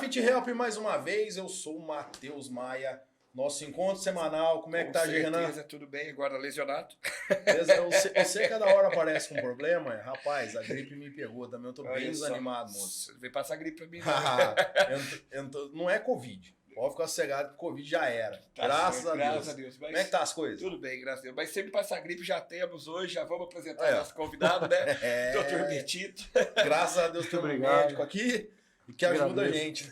Habit Help mais uma vez, eu sou o Matheus Maia. Nosso encontro semanal, como é que tá, Renan? Tudo bem, agora lesionado. Você cada hora aparece com um problema, rapaz, a gripe me pegou também, eu tô bem desanimado, moço. Vem passar gripe pra mim. Não é Covid, pode ficar sossegado que Covid já era, Tá graças certo, a Deus. Graças a Deus. Mas como é que tá as coisas? Tudo bem, graças a Deus. Mas sempre passar gripe já temos hoje, já vamos apresentar nosso convidado, né? Dr. Betito. Graças a Deus tem um médico aqui que ajuda a gente.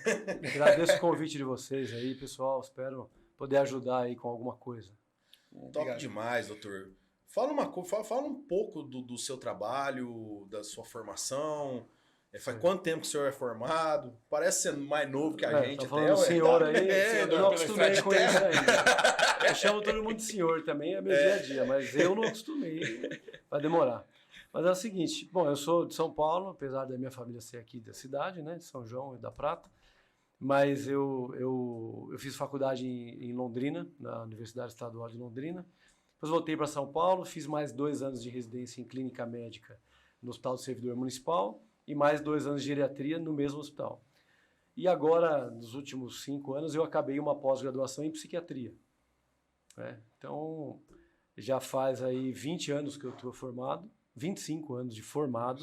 Agradeço o convite de vocês aí, pessoal, espero poder ajudar aí com alguma coisa. Top demais, doutor. Fala um pouco do seu trabalho, da sua formação. Faz quanto tempo que o senhor é formado? Parece ser mais novo que a gente. Tá falando do senhor aí, eu não acostumei com isso ainda. Eu chamo todo mundo de senhor também, é meu dia a dia, mas eu não acostumei, vai demorar. Mas é o seguinte, bom, eu sou de São Paulo, apesar da minha família ser aqui da cidade, né, de São João e da Prata, mas eu fiz faculdade em Londrina, na Universidade Estadual de Londrina. Depois voltei para São Paulo, fiz mais 2 anos de residência em clínica médica no Hospital do Servidor Municipal e mais 2 anos de geriatria no mesmo hospital. E agora, nos últimos 5 anos, eu acabei uma pós-graduação em psiquiatria. Então, já faz aí 20 anos que eu estou formado, 25 anos de formado.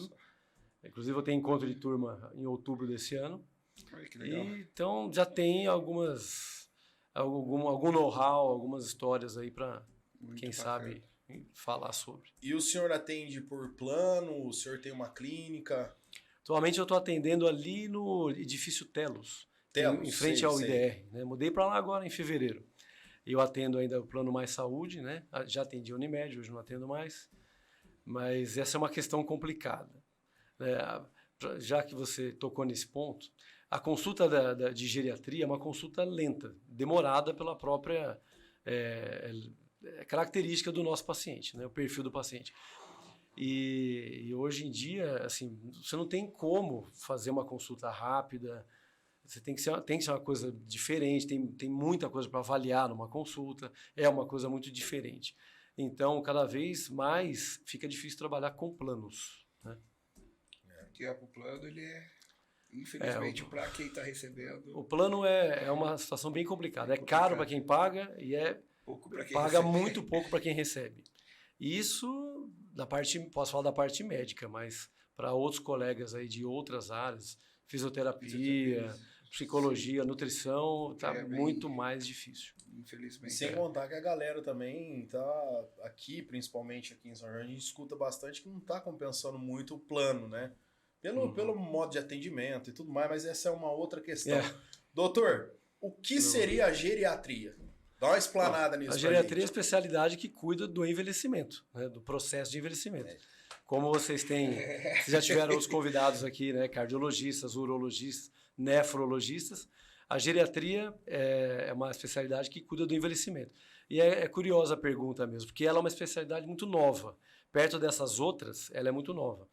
Inclusive, eu tenho encontro de turma em outubro desse ano. Ai, que legal. Então já tem algum know-how, algumas histórias aí para quem sabe falar sobre. E o senhor atende por plano? O senhor tem uma clínica? Atualmente eu estou atendendo ali no edifício Telos, em frente ao IDR. Né? Mudei para lá agora em fevereiro. Eu atendo ainda o plano Mais Saúde, né? Já atendi a Unimed, hoje não atendo mais. Mas essa é uma questão complicada. Já que você tocou nesse ponto, a consulta de geriatria é uma consulta lenta, demorada pela própria característica do nosso paciente, né, o perfil do paciente. E hoje em dia, assim, você não tem como fazer uma consulta rápida, você tem que ser uma coisa diferente, tem muita coisa para avaliar numa consulta, é uma coisa muito diferente. Então, cada vez mais fica difícil trabalhar com planos, né? Que o plano, ele infelizmente, para quem está recebendo... O plano é uma situação bem complicada. É caro para quem paga e paga muito pouco para quem recebe. Isso, posso falar da parte médica, mas para outros colegas aí de outras áreas, fisioterapia, psicologia, nutrição, está muito mais difícil. Infelizmente. Sem contar que a galera também está aqui, principalmente aqui em São João, a gente escuta bastante que não está compensando muito o plano, né? Pelo modo de atendimento e tudo mais, mas essa é uma outra questão. Doutor, o que seria a geriatria? Dá uma explanada nisso. A geriatria é a especialidade que cuida do envelhecimento, né, do processo de envelhecimento. Como vocês já tiveram os convidados aqui, né, cardiologistas, urologistas, nefrologistas, a geriatria é uma especialidade que cuida do envelhecimento. E é curiosa a pergunta mesmo, porque ela é uma especialidade muito nova. Perto dessas outras, ela é muito nova.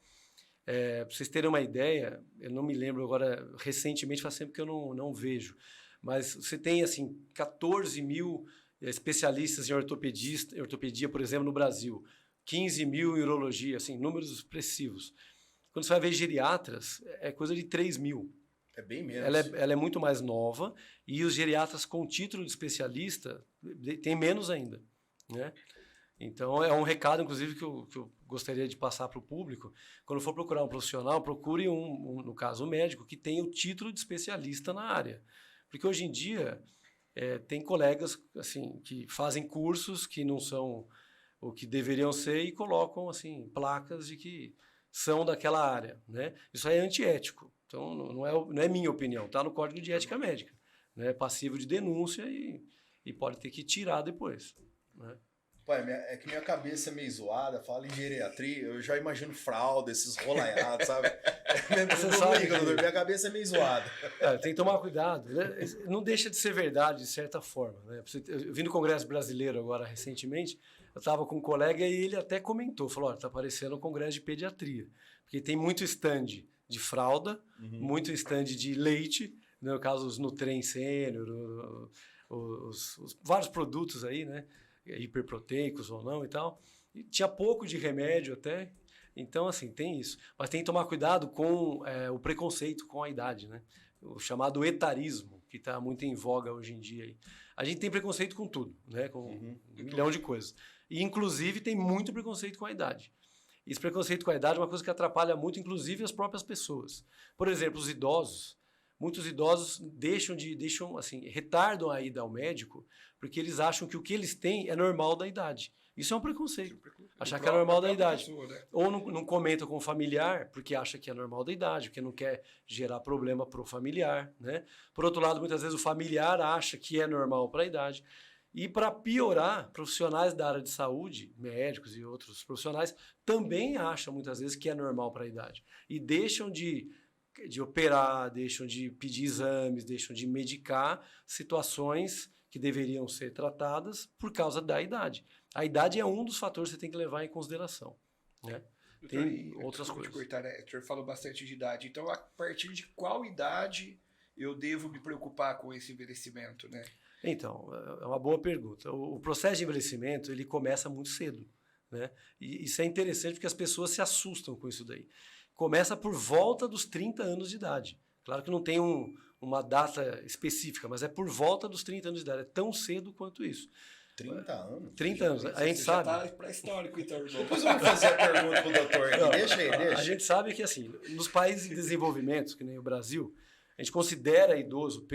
Para vocês terem uma ideia, eu não me lembro agora, recentemente faz tempo que eu não vejo, mas você tem assim 14 mil especialistas em ortopedia, por exemplo, no Brasil, 15 mil em urologia, assim, números expressivos. Quando você vai ver geriatras, é coisa de 3 mil. É bem menos. Ela é muito mais nova e os geriatras com título de especialista tem menos ainda, né? Então, é um recado, inclusive, que eu gostaria de passar para o público. Quando for procurar um profissional, procure no caso, um médico que tenha o título de especialista na área. Porque hoje em dia, tem colegas assim, que fazem cursos que não são o que deveriam ser e colocam assim, placas de que são daquela área, né? Isso aí é antiético. Então, não é minha opinião, está no Código de Ética Médica. Né? Passivo de denúncia e pode ter que tirar depois, né? Pai, é que minha cabeça é meio zoada, fala em geriatria, eu já imagino fralda, esses rolaiados, sabe? Minha cabeça é meio zoada. Tem que tomar cuidado. Né? Não deixa de ser verdade, de certa forma. Né? Eu vim no Congresso Brasileiro agora, recentemente, eu estava com um colega e ele até comentou, falou, está parecendo um congresso de pediatria, porque tem muito stand de fralda, muito stand de leite, no caso os Nutren Sênior, os vários produtos aí, né? Hiperproteicos ou não e tal. E tinha pouco de remédio até. Então, assim, tem isso. Mas tem que tomar cuidado com o preconceito com a idade, né? o chamado etarismo, que está muito em voga hoje em dia. Aí. A gente tem preconceito com tudo, né? Com um milhão de coisas. E, inclusive, tem muito preconceito com a idade. Esse preconceito com a idade é uma coisa que atrapalha muito, inclusive, as próprias pessoas. Por exemplo, os idosos. Muitos idosos retardam a ida ao médico porque eles acham que o que eles têm é normal da idade. Isso é um preconceito. Achar que é normal da idade. Pessoa, né? Ou não comenta com o familiar porque acha que é normal da idade, porque não quer gerar problema para o familiar. Né? Por outro lado, muitas vezes o familiar acha que é normal para a idade. E para piorar, profissionais da área de saúde, médicos e outros profissionais, também acham muitas vezes que é normal para a idade. E deixam de operar, deixam de pedir exames, deixam de medicar situações que deveriam ser tratadas por causa da idade. A idade é um dos fatores que você tem que levar em consideração. Né? Doutor, Tem outras coisas. Cortar, né? O senhor falou bastante de idade. Então, a partir de qual idade eu devo me preocupar com esse envelhecimento, né? Então, é uma boa pergunta. O processo de envelhecimento, ele começa muito cedo. Né? E isso é interessante porque as pessoas se assustam com isso daí. Começa por volta dos 30 anos de idade. Claro que não tem uma data específica, mas é por volta dos 30 anos de idade. É tão cedo quanto isso. 30 anos? 30 anos. A gente sabe. Já tá pré-histórico, então, irmão. Depois eu vou fazer a pergunta pro doutor aqui. Deixa aí, A deixa. gente sabe que, assim, nos países em desenvolvimento, que nem o Brasil, a gente considera idoso,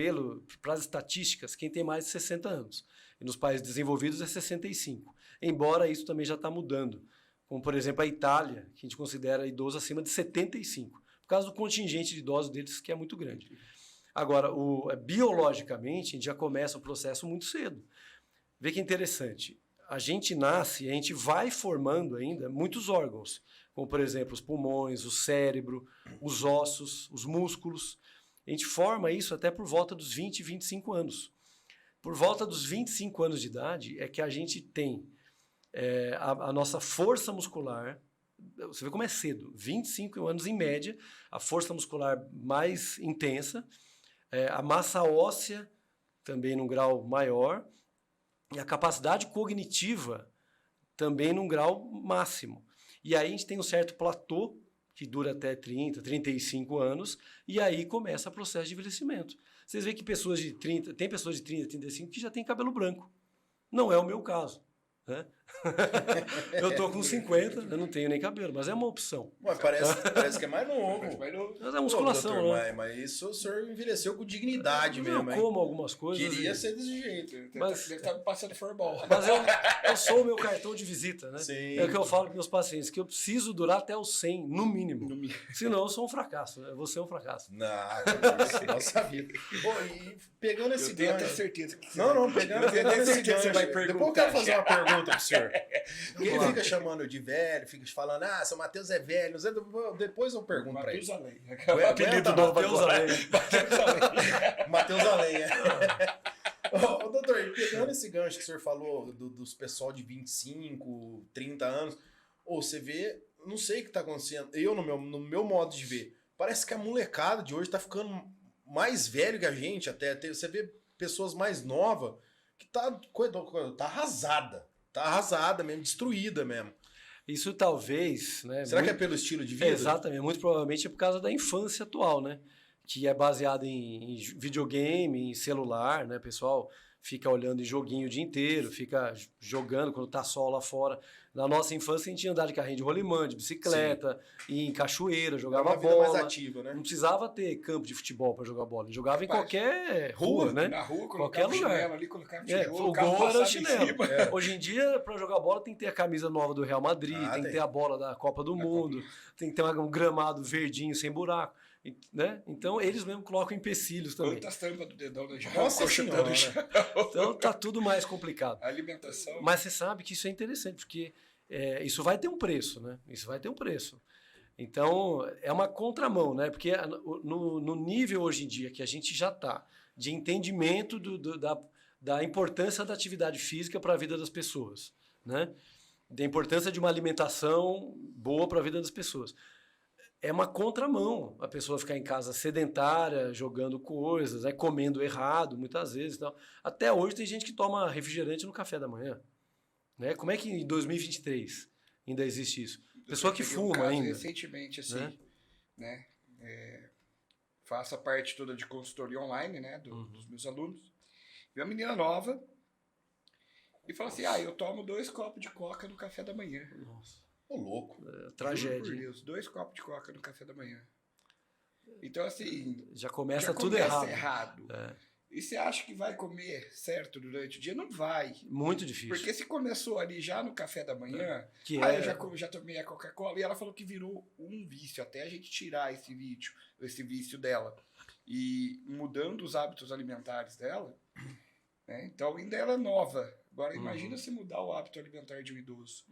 para as estatísticas, quem tem mais de 60 anos. E nos países desenvolvidos é 65. Embora isso também já está mudando. Como, por exemplo, a Itália, que a gente considera idoso acima de 75. Por causa do contingente de idosos deles, que é muito grande. Agora, biologicamente, a gente já começa o processo muito cedo. Vê que interessante. A gente nasce e a gente vai formando ainda muitos órgãos, como, por exemplo, os pulmões, o cérebro, os ossos, os músculos. A gente forma isso até por volta dos 20, 25 anos. Por volta dos 25 anos de idade é que a gente tem a nossa força muscular. Você vê como é cedo. 25 anos em média, a força muscular mais intensa, a massa óssea também num grau maior e a capacidade cognitiva também num grau máximo. E aí a gente tem um certo platô que dura até 30, 35 anos, e aí começa o processo de envelhecimento. Vocês veem que tem pessoas de 30, 35 que já têm cabelo branco. Não é o meu caso. Né? Eu estou com 50, eu não tenho nem cabelo, mas é uma opção. Ué, parece que é mais novo. Mas é musculação, Pô, doutor, né? Mas isso o senhor envelheceu com dignidade mesmo. Eu como algumas coisas. Queria ser desse jeito. Mas deve estar passando formal. Mas eu sou o meu cartão de visita, né? Sim. É o que eu falo para meus pacientes, que eu preciso durar até os 100, no mínimo. Senão eu sou um fracasso, né? Eu vou ser um fracasso. Não, nossa vida. Pô, e pegando esse Eu tenho gancho... até certeza que Não, pegando esse gancho... você vai perguntar. Depois eu quero fazer uma pergunta pro senhor. Ele fica chamando de velho, fica falando, seu Matheus é velho. Não sei, depois eu pergunto pra ele. Além. O apelido do Matheus Além. Matheus Além, Ô, doutor, e pegando esse gancho que o senhor falou dos pessoal de 25, 30 anos, você vê, não sei o que tá acontecendo, no meu modo de ver, parece que a molecada de hoje tá ficando mais velho que a gente até. Você vê pessoas mais novas que tá arrasada mesmo, destruída mesmo. Isso talvez... Né, Será que é pelo estilo de vida? Exatamente, muito provavelmente é por causa da infância atual, né? Que é baseada em videogame, em celular, né? O pessoal fica olhando em joguinho o dia inteiro, fica jogando quando tá sol lá fora. Na nossa infância a gente ia andar de carrinho de rolimã, de bicicleta, ia em cachoeira, jogava uma vida bola. mais ativa, né? Não precisava ter campo de futebol para jogar bola. Jogava em qualquer rua, né? Na rua, qualquer lugar. Ali, colocava O gol era o chinelo. Hoje em dia, para jogar bola, tem que ter a camisa nova do Real Madrid, tem que ter a bola da Copa do Mundo, tem que ter um gramado verdinho, sem buraco. Né? Então, eles mesmo colocam empecilhos também. Quantas tampas do dedão da Nossa senhora. Então, tá tudo mais complicado. A alimentação. Mas você sabe que isso é interessante, porque isso vai ter um preço, né? Isso vai ter um preço. Então, é uma contramão, né? Porque no nível hoje em dia que a gente já está, de entendimento da importância da atividade física para a vida das pessoas, né? Da importância de uma alimentação boa para a vida das pessoas. É uma contramão a pessoa ficar em casa sedentária, jogando coisas, comendo errado, muitas vezes. Então, até hoje tem gente que toma refrigerante no café da manhã. Né? Como é que em 2023 ainda existe isso? Pessoa que fuma ainda. Recentemente, assim, né? faço a parte toda de consultoria online, né, dos meus alunos. E uma menina nova e fala assim, eu tomo 2 copos de coca no café da manhã. Nossa. Ô, louco. Tragédia. Juro por Deus, 2 copos de coca no café da manhã. Então, assim... Já começa tudo errado. E você acha que vai comer certo durante o dia? Não vai. Muito difícil. Porque se começou ali já no café da manhã, eu já tomei a Coca-Cola, e ela falou que virou um vício, até a gente tirar esse vício dela. E mudando os hábitos alimentares dela, né? Então ainda ela é nova. Agora imagina se mudar o hábito alimentar de um idoso.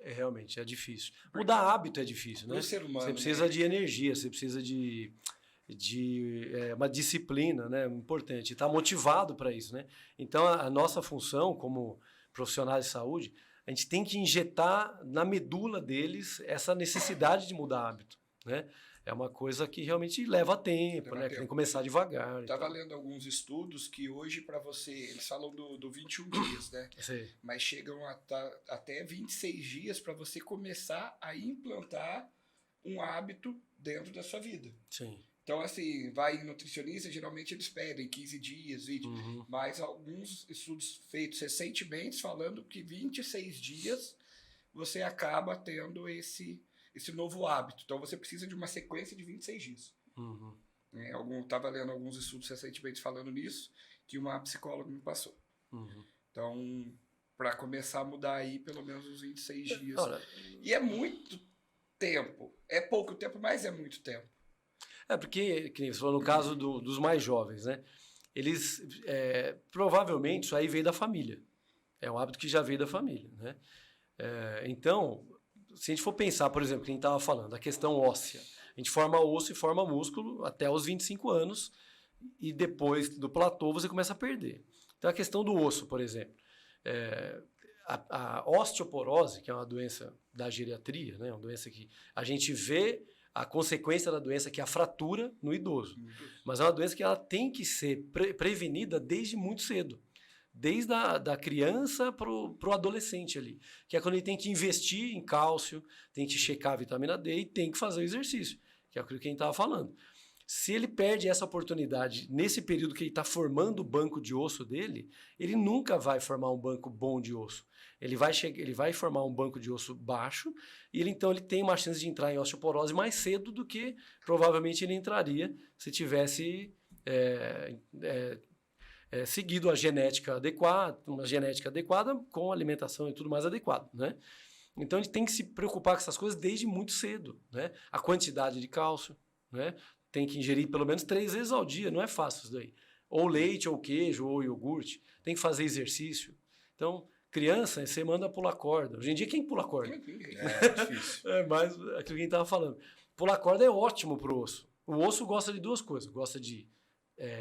Realmente, é difícil. Mudar hábito é difícil, né? Ser humano, você precisa de energia, você precisa de uma disciplina, né, importante, estar motivado para isso, né? Então, a nossa função como profissionais de saúde, a gente tem que injetar na medula deles essa necessidade de mudar hábito, né? É uma coisa que realmente leva tempo, né? Que tem que começar devagar. Estava lendo alguns estudos que hoje para você, eles falam do 21 dias, né? Sim. Mas chegam até 26 dias para você começar a implantar um hábito dentro da sua vida. Sim. Então, assim, vai em nutricionista, geralmente eles pedem 15 dias, 20, mas alguns estudos feitos recentemente falando que 26 dias você acaba tendo esse novo hábito. Então, você precisa de uma sequência de 26 dias. Estava lendo alguns estudos recentemente falando nisso, que uma psicóloga me passou. Então, para começar a mudar aí, pelo menos uns 26 dias. Olha, e é muito tempo. É pouco tempo, mas é muito tempo. Porque, que nem você falou, no caso dos mais jovens, né? Eles, provavelmente, isso aí veio da família. É um hábito que já veio da família, né? Então, se a gente for pensar, por exemplo, quem estava falando, a questão óssea. A gente forma osso e forma músculo até os 25 anos e depois do platô você começa a perder. Então, a questão do osso, por exemplo. A osteoporose, que é uma doença da geriatria, né? Uma doença que a gente vê a consequência da doença, que é a fratura no idoso. Mas é uma doença que ela tem que ser prevenida desde muito cedo. Desde da criança para o adolescente ali. Que é quando ele tem que investir em cálcio, tem que checar a vitamina D e tem que fazer o exercício. Que é aquilo que a gente estava falando. Se ele perde essa oportunidade nesse período que ele está formando o banco de osso dele, ele nunca vai formar um banco bom de osso. Ele vai formar um banco de osso baixo e então ele tem uma chance de entrar em osteoporose mais cedo do que provavelmente ele entraria se tivesse seguido a genética adequada, uma genética adequada com alimentação e tudo mais adequado, né? Então a gente tem que se preocupar com essas coisas desde muito cedo, né? A quantidade de cálcio, né? Tem que ingerir pelo menos 3 vezes ao dia, não é fácil isso daí. Ou leite, ou queijo, ou iogurte. Tem que fazer exercício. Então, criança, você manda pular corda. Hoje em dia, quem pula corda? É difícil. É mais aquilo que a gente estava falando. Pular corda é ótimo para o osso. O osso gosta de 2 coisas. Gosta de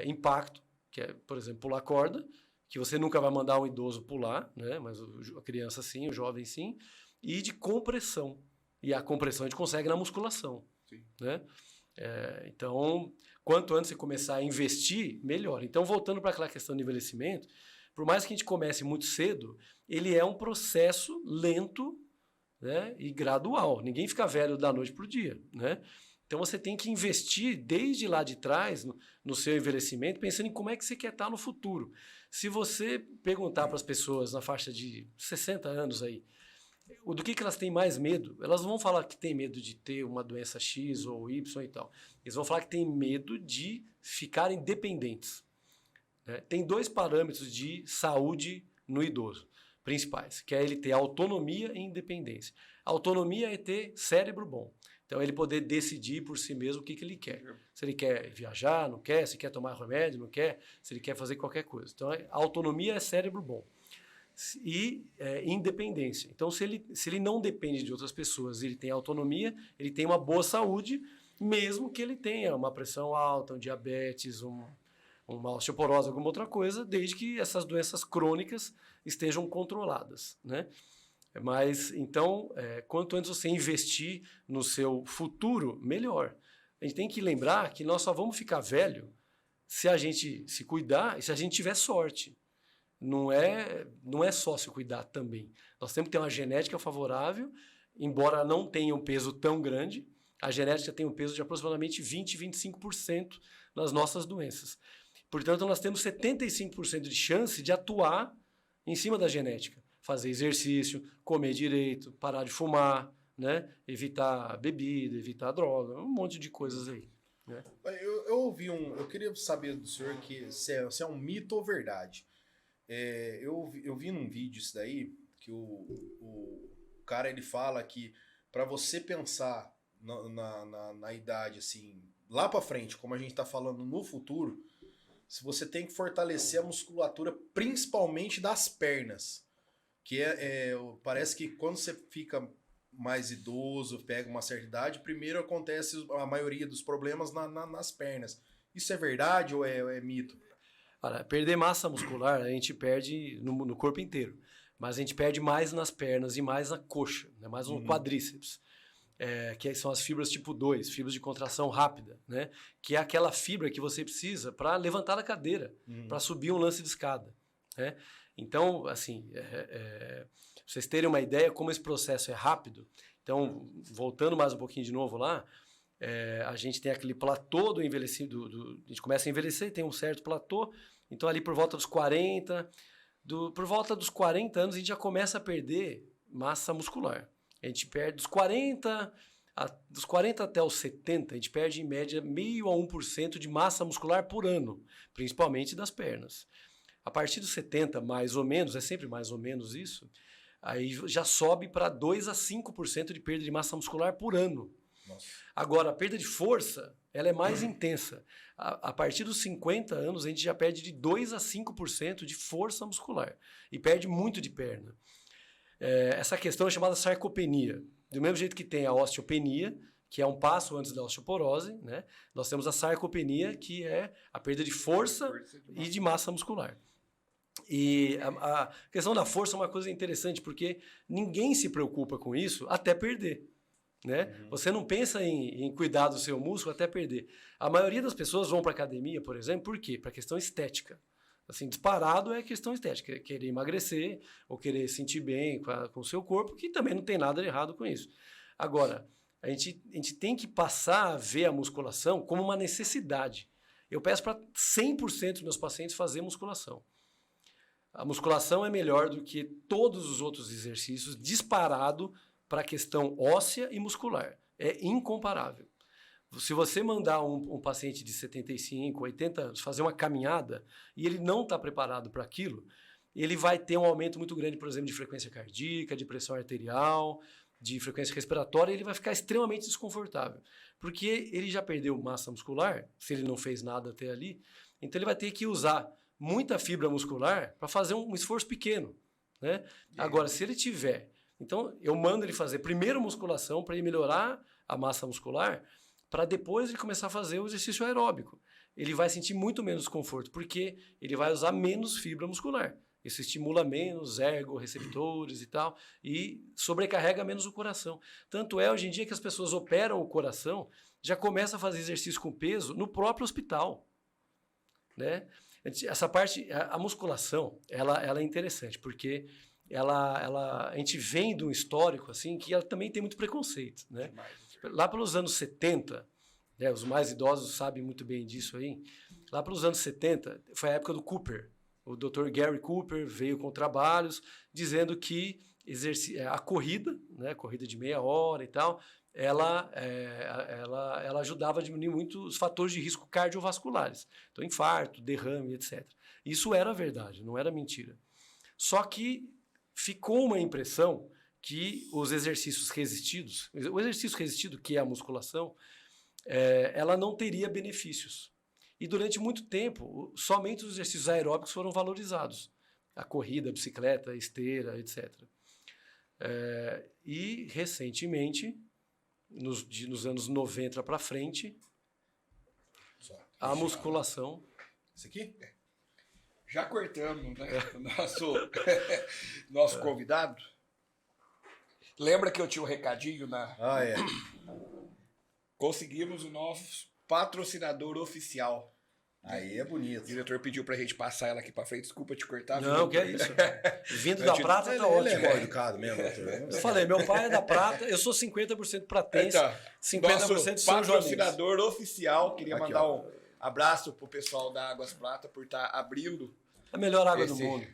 impacto, que é, por exemplo, pular corda, que você nunca vai mandar um idoso pular, né? Mas a criança sim, o jovem sim. E de compressão. E a compressão a gente consegue na musculação. Sim. Né? Então, quanto antes você começar a investir, melhor. Então, voltando para aquela questão do envelhecimento, por mais que a gente comece muito cedo, ele é um processo lento, né, e gradual. Ninguém fica velho da noite para o dia, né? Então, você tem que investir desde lá de trás no seu envelhecimento, pensando em como é que você quer estar no futuro. Se você perguntar para as pessoas na faixa de 60 anos aí, do que elas têm mais medo, elas não vão falar que tem medo de ter uma doença X ou Y e tal. Eles vão falar que tem medo de ficarem dependentes. Né? Tem 2 parâmetros de saúde no idoso principais, que é ele ter autonomia e independência. A autonomia é ter cérebro bom. Então, ele poder decidir por si mesmo o que ele quer. Se ele quer viajar, não quer, se quer tomar remédio, não quer, se ele quer fazer qualquer coisa. Então, a autonomia é cérebro bom. E independência. Então, se ele não depende de outras pessoas, ele tem autonomia, ele tem uma boa saúde, mesmo que ele tenha uma pressão alta, um diabetes, uma osteoporose, alguma outra coisa, desde que essas doenças crônicas estejam controladas, né? Mas, então, quanto antes você investir no seu futuro, melhor. A gente tem que lembrar que nós só vamos ficar velho se a gente se cuidar e se a gente tiver sorte. Não é só se cuidar também. Nós temos que ter uma genética favorável, embora não tenha um peso tão grande, A genética tem um peso de aproximadamente 20, 25% nas nossas doenças. Portanto, nós temos 75% de chance de atuar em cima da genética. Fazer exercício, comer direito, parar de fumar, né? Evitar bebida, evitar droga, um monte de coisas aí. Né? Eu queria saber do senhor se é um mito ou verdade. Eu vi num vídeo isso daí, que o cara ele fala que para você pensar na idade assim, lá para frente, como a gente está falando no futuro, se você tem que fortalecer a musculatura, principalmente das pernas, que parece que quando você fica mais idoso, pega uma certa idade, primeiro acontece a maioria dos problemas nas pernas. Isso é verdade ou é mito? Para perder massa muscular, a gente perde no corpo inteiro, mas a gente perde mais nas pernas e mais na coxa, né? Mais no quadríceps. Que são as fibras tipo 2, fibras de contração rápida, né? Que é aquela fibra que você precisa para levantar da cadeira, para subir um lance de escada. Né? Então, assim, pra vocês terem uma ideia como esse processo é rápido, então, voltando mais um pouquinho de novo lá, a gente tem aquele platô do envelhecido, a gente começa a envelhecer, tem um certo platô, então ali por volta dos 40, por volta dos 40 anos a gente já começa a perder massa muscular. A gente perde dos 40 até os 70, a gente perde em média 0,5% a 1% de massa muscular por ano, principalmente das pernas. A partir dos 70, mais ou menos, é sempre mais ou menos isso, aí já sobe para 2 a 5% de perda de massa muscular por ano. Nossa. Agora, a perda de força, ela é mais intensa. A partir dos 50 anos, a gente já perde de 2 a 5% de força muscular e perde muito de perna. Essa questão é chamada sarcopenia. Do mesmo jeito que tem a osteopenia, que é um passo antes da osteoporose, né? Nós temos a sarcopenia, que é a perda de força e de massa muscular. E a questão da força é uma coisa interessante, porque ninguém se preocupa com isso até perder. Né? Você não pensa em cuidar do seu músculo até perder. A maioria das pessoas vão para a academia, por exemplo, por quê? Para questão estética. Assim, disparado é questão estética, querer emagrecer ou querer sentir bem com o seu corpo, que também não tem nada de errado com isso. Agora, a gente tem que passar a ver a musculação como uma necessidade. Eu peço para 100% dos meus pacientes fazer musculação. A musculação é melhor do que todos os outros exercícios, disparado para a questão óssea e muscular. É incomparável. Se você mandar um paciente de 75, 80 anos fazer uma caminhada e ele não está preparado para aquilo, ele vai ter um aumento muito grande, por exemplo, de frequência cardíaca, de pressão arterial, de frequência respiratória, e ele vai ficar extremamente desconfortável. Porque ele já perdeu massa muscular, se ele não fez nada até ali, então ele vai ter que usar muita fibra muscular para fazer um esforço pequeno. Né? Agora, se ele tiver... Então, eu mando ele fazer primeiro musculação para ele melhorar a massa muscular, para depois ele começar a fazer o exercício aeróbico. Ele vai sentir muito menos conforto, porque ele vai usar menos fibra muscular. Isso estimula menos ergoreceptores e tal, e sobrecarrega menos o coração. Tanto é, hoje em dia, que as pessoas operam o coração, já começam a fazer exercício com peso no próprio hospital. Né? Essa parte, a musculação, ela é interessante, porque... a gente vem de um histórico assim, que ela também tem muito preconceito. Né? Lá pelos anos 70, né, os mais idosos sabem muito bem disso aí, lá pelos anos 70 foi a época do Cooper. O Dr. Gary Cooper veio com trabalhos dizendo que a corrida, né, corrida de meia hora e tal, ela ajudava a diminuir muito os fatores de risco cardiovasculares. Então, infarto, derrame, etc. Isso era verdade, não era mentira. Só que ficou uma impressão que os exercícios resistidos, o exercício resistido, que é a musculação, ela não teria benefícios. E durante muito tempo, somente os exercícios aeróbicos foram valorizados. A corrida, a bicicleta, a esteira, etc. E, recentemente, nos anos 90 para frente, a musculação... Isso aqui? Já cortamos, né? Nosso convidado. Lembra que eu tinha um recadinho na... Conseguimos o nosso patrocinador oficial. Aí é bonito. O diretor pediu pra gente passar ela aqui pra frente. Desculpa te cortar. Não, que é isso. Vindo da prata tá ótimo. Ele é mal educado mesmo, doutor. Eu falei, meu pai é da prata, eu sou 50% pratense, Então, 50% nosso São Joanense. patrocinador oficial. Queria Aqui, mandar ó. um abraço pro pessoal da Águas Prata por estar abrindo. A melhor água do Esse- mundo.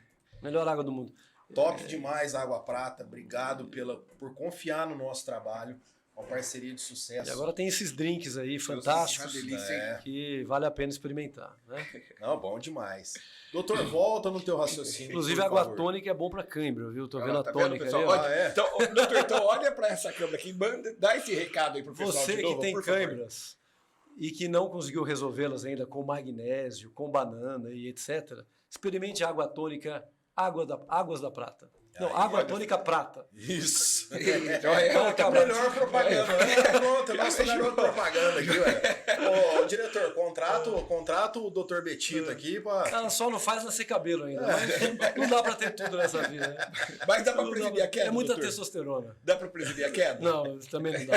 Melhor água do mundo. Top demais, Água Prata. Obrigado por confiar no nosso trabalho. Uma parceria de sucesso. E agora tem esses drinks aí fantásticos Uma delícia, hein? É. que vale a pena experimentar, né? Não, bom demais. Doutor, volta no teu raciocínio. Inclusive por a água favor. tônica é bom pra cãibra, viu? Tô Olha vendo lá, a tá tônica pessoal? ali. ó. Olha, Ah, é? então, doutor, então olha pra essa câmera aqui, dá esse recado aí pro pessoal Você de novo, que tem por favor. câimbras e que não conseguiu resolvê-las ainda com magnésio, com banana e etc., experimente a água tônica Águas da Prata. Não, Aí, água olha. tônica prata. Isso. Então, é Vai outra acabar. Melhor propaganda. É, pronto, nosso garoto propaganda aqui, ué. Ô, diretor, contrata o Dr. Betito aqui pra... Ela só não faz nascer cabelo ainda. Mas não dá pra ter tudo nessa vida. Né? Mas dá pra Não dá prevenir a queda, É muita doutor? testosterona. Dá pra prevenir a queda? Não, também não dá.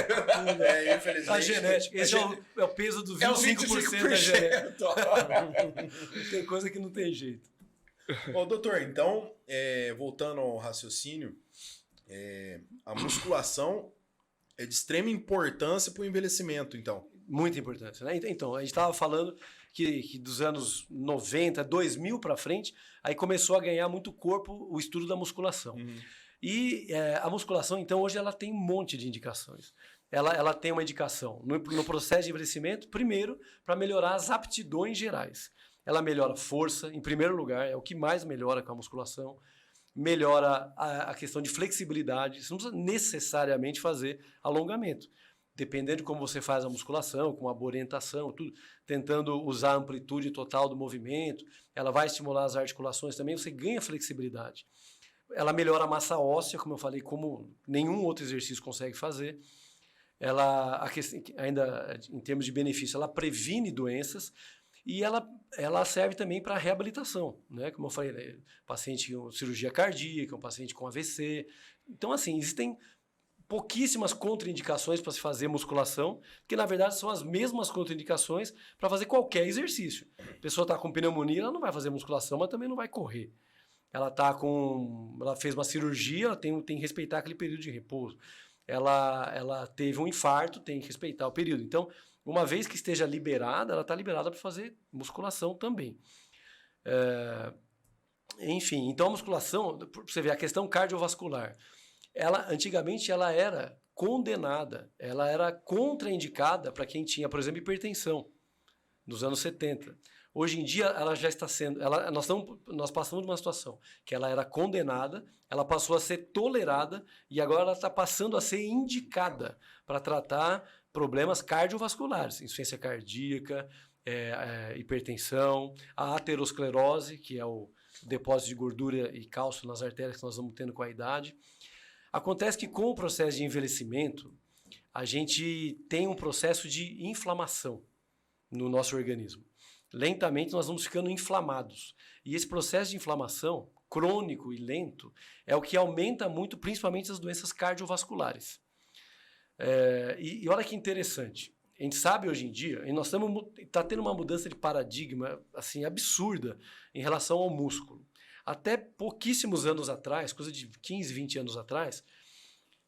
É, infelizmente... A genética. Esse é o peso do 25%, É o da genética. 25%. ó. Tem coisa que não tem jeito. Ô, doutor, então, voltando ao raciocínio, a musculação é de extrema importância para o envelhecimento, então. Muito importante, né? Então, a gente estava falando que dos anos 90, 2000 para frente, aí começou a ganhar muito corpo o estudo da musculação. E a musculação, então, hoje ela tem um monte de indicações. Ela tem uma indicação no processo de envelhecimento, primeiro, para melhorar as aptidões gerais. Ela melhora a força, em primeiro lugar, é o que mais melhora com a musculação. Melhora a questão de flexibilidade. Você não precisa necessariamente fazer alongamento. Dependendo de como você faz a musculação, com a boa orientação, tudo, tentando usar a amplitude total do movimento, ela vai estimular as articulações também, você ganha flexibilidade. Ela melhora a massa óssea, como eu falei, como nenhum outro exercício consegue fazer. Ainda em termos de benefício, ela previne doenças e ela serve também para reabilitação, né? Como eu falei, né? Paciente com cirurgia cardíaca, um paciente com AVC. Então, assim, existem pouquíssimas contraindicações para se fazer musculação, que na verdade são as mesmas contraindicações para fazer qualquer exercício. A pessoa está com pneumonia, ela não vai fazer musculação, mas também não vai correr. Ela fez uma cirurgia, ela tem que respeitar aquele período de repouso. Ela teve um infarto, tem que respeitar o período. Então, uma vez que esteja liberada, ela está liberada para fazer musculação também. Enfim, então a musculação, você vê a questão cardiovascular, antigamente ela era condenada, ela era contraindicada para quem tinha, por exemplo, hipertensão, nos anos 70. Hoje em dia, ela já está sendo... Nós passamos de uma situação que ela era condenada, ela passou a ser tolerada e agora ela está passando a ser indicada para tratar problemas cardiovasculares, insuficiência cardíaca, hipertensão, a aterosclerose, que é o depósito de gordura e cálcio nas artérias que nós vamos tendo com a idade. Acontece que com o processo de envelhecimento, a gente tem um processo de inflamação no nosso organismo. Lentamente nós vamos ficando inflamados. E esse processo de inflamação, crônico e lento, é o que aumenta muito, principalmente as doenças cardiovasculares. E olha que interessante. A gente sabe hoje em dia, e nós está tendo uma mudança de paradigma assim, absurda em relação ao músculo. Até pouquíssimos anos atrás, coisa de 15, 20 anos atrás,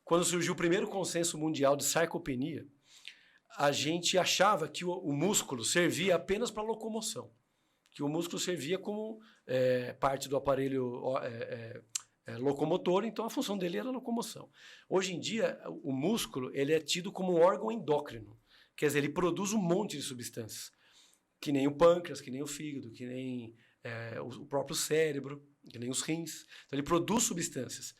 quando surgiu o primeiro consenso mundial de sarcopenia, a gente achava que o músculo servia apenas para locomoção, que o músculo servia como parte do aparelho locomotor, então a função dele era a locomoção. Hoje em dia, o músculo ele é tido como um órgão endócrino, quer dizer, ele produz um monte de substâncias, que nem o pâncreas, que nem o fígado, que nem o próprio cérebro, que nem os rins. Então ele produz substâncias.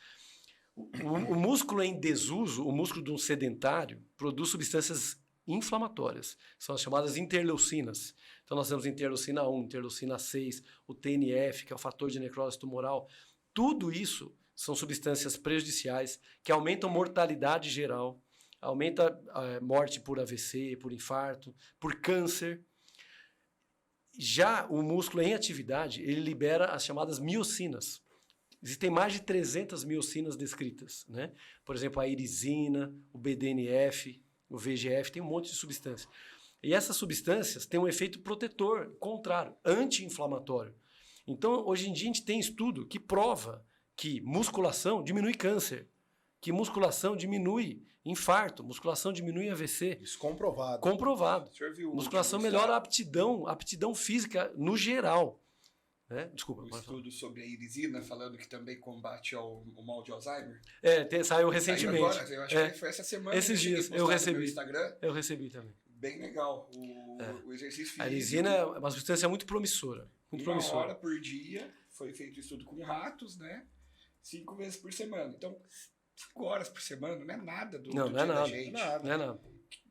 O músculo em desuso, o músculo de um sedentário, produz substâncias inflamatórias, são as chamadas interleucinas. Então nós temos interleucina 1, interleucina 6, o TNF, que é o fator de necrose tumoral. Tudo isso são substâncias prejudiciais que aumentam mortalidade geral, aumenta a morte por AVC, por infarto, por câncer. Já o músculo em atividade, ele libera as chamadas miocinas. Existem mais de 300 miocinas descritas, né? Por exemplo, a irisina, o BDNF, o VEGF, tem um monte de substância. E essas substâncias têm um efeito protetor, contrário, anti-inflamatório. Então, hoje em dia, a gente tem estudo que prova que musculação diminui câncer, que musculação diminui infarto, musculação diminui AVC. Isso comprovado. Comprovado. O senhor viu Musculação melhora a aptidão física no geral. Né? Desculpa. Um estudo sobre a irisina, falando que também combate o mal de Alzheimer? Saiu recentemente. Saiu agora, eu acho que foi essa semana. Esses dias, eu recebi. No Instagram. Eu recebi também. Bem legal o exercício físico. A irisina é uma substância muito promissora. Muito promissora. 1 hora por dia, foi feito estudo com ratos, né? 5 vezes por semana. Então, 5 horas por semana não é nada do não dia é nada, da gente. Não é nada.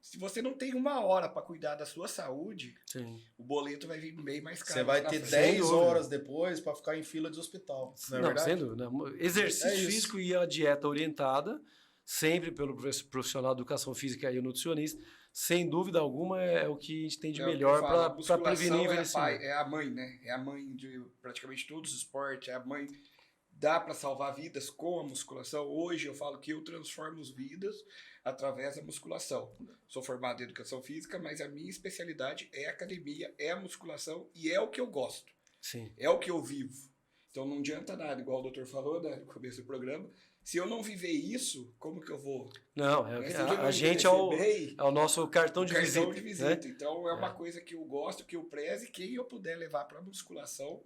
Se você não tem 1 hora para cuidar da sua saúde, Sim. o boleto vai vir bem mais caro. Você vai ter 10 horas depois para ficar em fila de hospital. Não, verdade? Sem dúvida. Exercício físico e a dieta orientada, sempre pelo profissional de educação física e o nutricionista, sem dúvida alguma é o que a gente tem de melhor para prevenir envelhecimento. É a mãe, né? É a mãe de praticamente todos os esportes, é a mãe. Dá para salvar vidas com a musculação. Hoje eu falo que eu transformo as vidas através da musculação. Sou formado em educação física, mas a minha especialidade é a academia, é a musculação e é o que eu gosto. Sim. É o que eu vivo. Então não adianta nada, igual o doutor falou, né, no começo do programa. Se eu não viver isso, como que eu vou? Não, a gente é o nosso cartão de visita. Né? Então é uma coisa que eu gosto, que eu prezo, e quem eu puder levar para a musculação.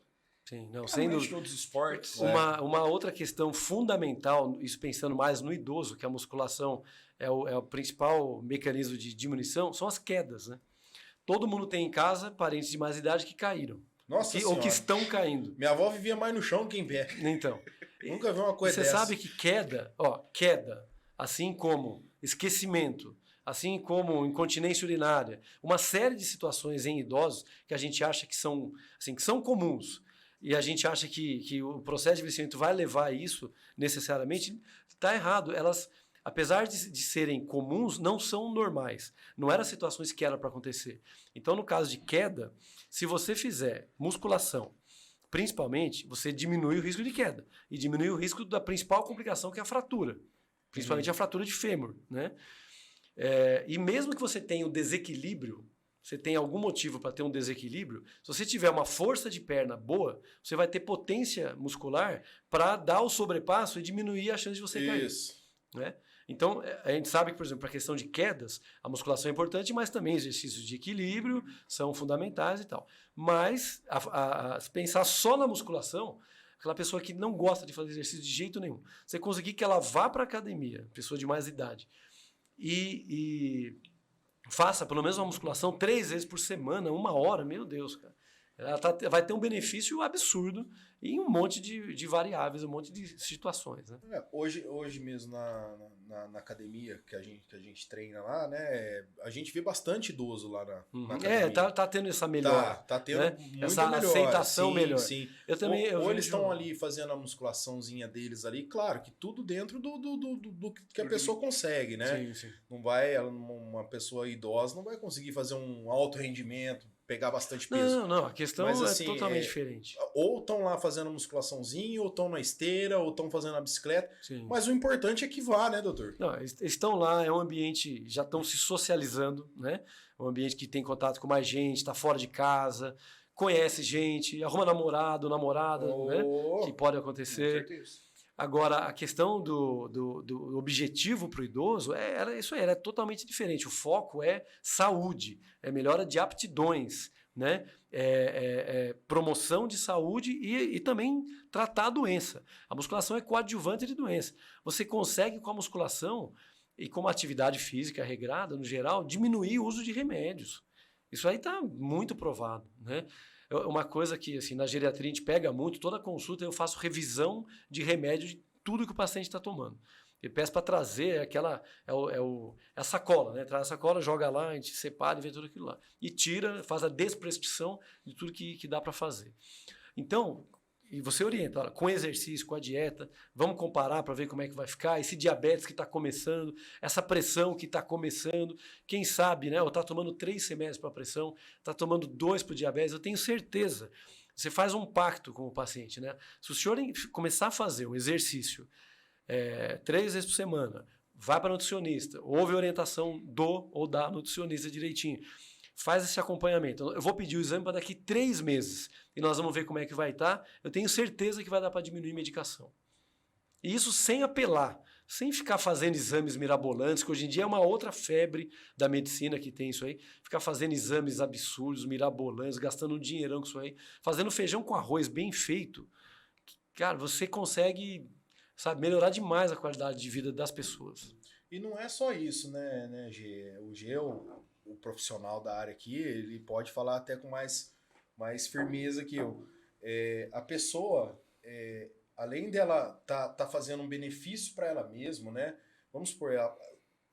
Sim, não, sem dúvida. Todos os esportes. Uma outra questão fundamental, isso pensando mais no idoso, que a musculação é o principal mecanismo de diminuição, são as quedas, né? Todo mundo tem em casa parentes de mais idade que caíram. Ou que estão caindo. Minha avó vivia mais no chão que em pé. Então. Nunca vi uma coisa dessa. Você sabe que queda, assim como esquecimento, assim como incontinência urinária, uma série de situações em idosos que a gente acha que são comuns, e a gente acha que o processo de envelhecimento vai levar a isso necessariamente, está errado. Elas, apesar de serem comuns, não são normais. Não eram situações que eram para acontecer. Então, no caso de queda, se você fizer musculação, principalmente, você diminui o risco de queda e diminui o risco da principal complicação, que é a fratura. Principalmente a fratura de fêmur. Né? E mesmo que você tenha um desequilíbrio, você tem algum motivo para ter um desequilíbrio, se você tiver uma força de perna boa, você vai ter potência muscular para dar o sobrepasso e diminuir a chance de você cair. Né? Então, a gente sabe que, por exemplo, para a questão de quedas, a musculação é importante, mas também exercícios de equilíbrio são fundamentais e tal. Mas, se pensar só na musculação, aquela pessoa que não gosta de fazer exercício de jeito nenhum, você conseguir que ela vá para a academia, pessoa de mais idade, e faça pelo menos uma musculação 3 vezes por semana, 1 hora, meu Deus, cara. Ela vai ter um benefício absurdo em um monte de variáveis, um monte de situações. Né? Hoje mesmo na academia que a gente treina lá, né? A gente vê bastante idoso lá na academia. Tá tendo essa melhora. Tá tendo né? muita essa melhora. aceitação sim, melhor. Sim. Eu também, ou eles estão ali fazendo a musculaçãozinha deles ali, claro, que tudo dentro do que a pessoa consegue, né? Sim. Não vai, uma pessoa idosa não vai conseguir fazer um alto rendimento, pegar bastante peso. Não, a questão é totalmente diferente. Ou estão lá fazendo musculaçãozinha, ou estão na esteira, ou estão fazendo a bicicleta. Sim. Mas o importante é que vá, né, doutor? Não, eles estão lá, é um ambiente, já estão se socializando, né? É um ambiente que tem contato com mais gente, está fora de casa, conhece gente, arruma namorado, namorada, né? Que pode acontecer. Com certeza. Agora, a questão do objetivo para o idoso, isso aí, é totalmente diferente. O foco é saúde, é melhora de aptidões, né? Promoção de saúde e também tratar a doença. A musculação é coadjuvante de doença. Você consegue, com a musculação e com uma atividade física regrada, no geral, diminuir o uso de remédios. Isso aí está muito provado, né? Uma coisa que, assim, na geriatria a gente pega muito, toda consulta eu faço revisão de remédio de tudo que o paciente está tomando. Eu peço para trazer a sacola, né? Traz a sacola, joga lá, a gente separa e vê tudo aquilo lá. E tira, faz a desprescrição de tudo que dá para fazer. Então, e você orienta, olha, com exercício, com a dieta, vamos comparar para ver como é que vai ficar, esse diabetes que está começando, essa pressão que está começando, quem sabe, né? Ou está tomando 3 remédios para a pressão, está tomando 2 para o diabetes, eu tenho certeza. Você faz um pacto com o paciente, né? Se o senhor começar a fazer um exercício 3 vezes por semana, vai para nutricionista, ouve a orientação do ou da nutricionista direitinho, faz esse acompanhamento. Eu vou pedir o exame para daqui 3 meses e nós vamos ver como é que vai estar. Eu tenho certeza que vai dar para diminuir a medicação. E isso sem apelar, sem ficar fazendo exames mirabolantes, que hoje em dia é uma outra febre da medicina que tem isso aí, ficar fazendo exames absurdos, mirabolantes, gastando um dinheirão com isso aí, fazendo feijão com arroz bem feito. Cara, você consegue, sabe, melhorar demais a qualidade de vida das pessoas. E não é só isso, né, Gê? O Gê, o profissional da área aqui, ele pode falar até com mais firmeza que eu. A pessoa, além dela tá fazendo um benefício para ela mesma, né? Vamos supor,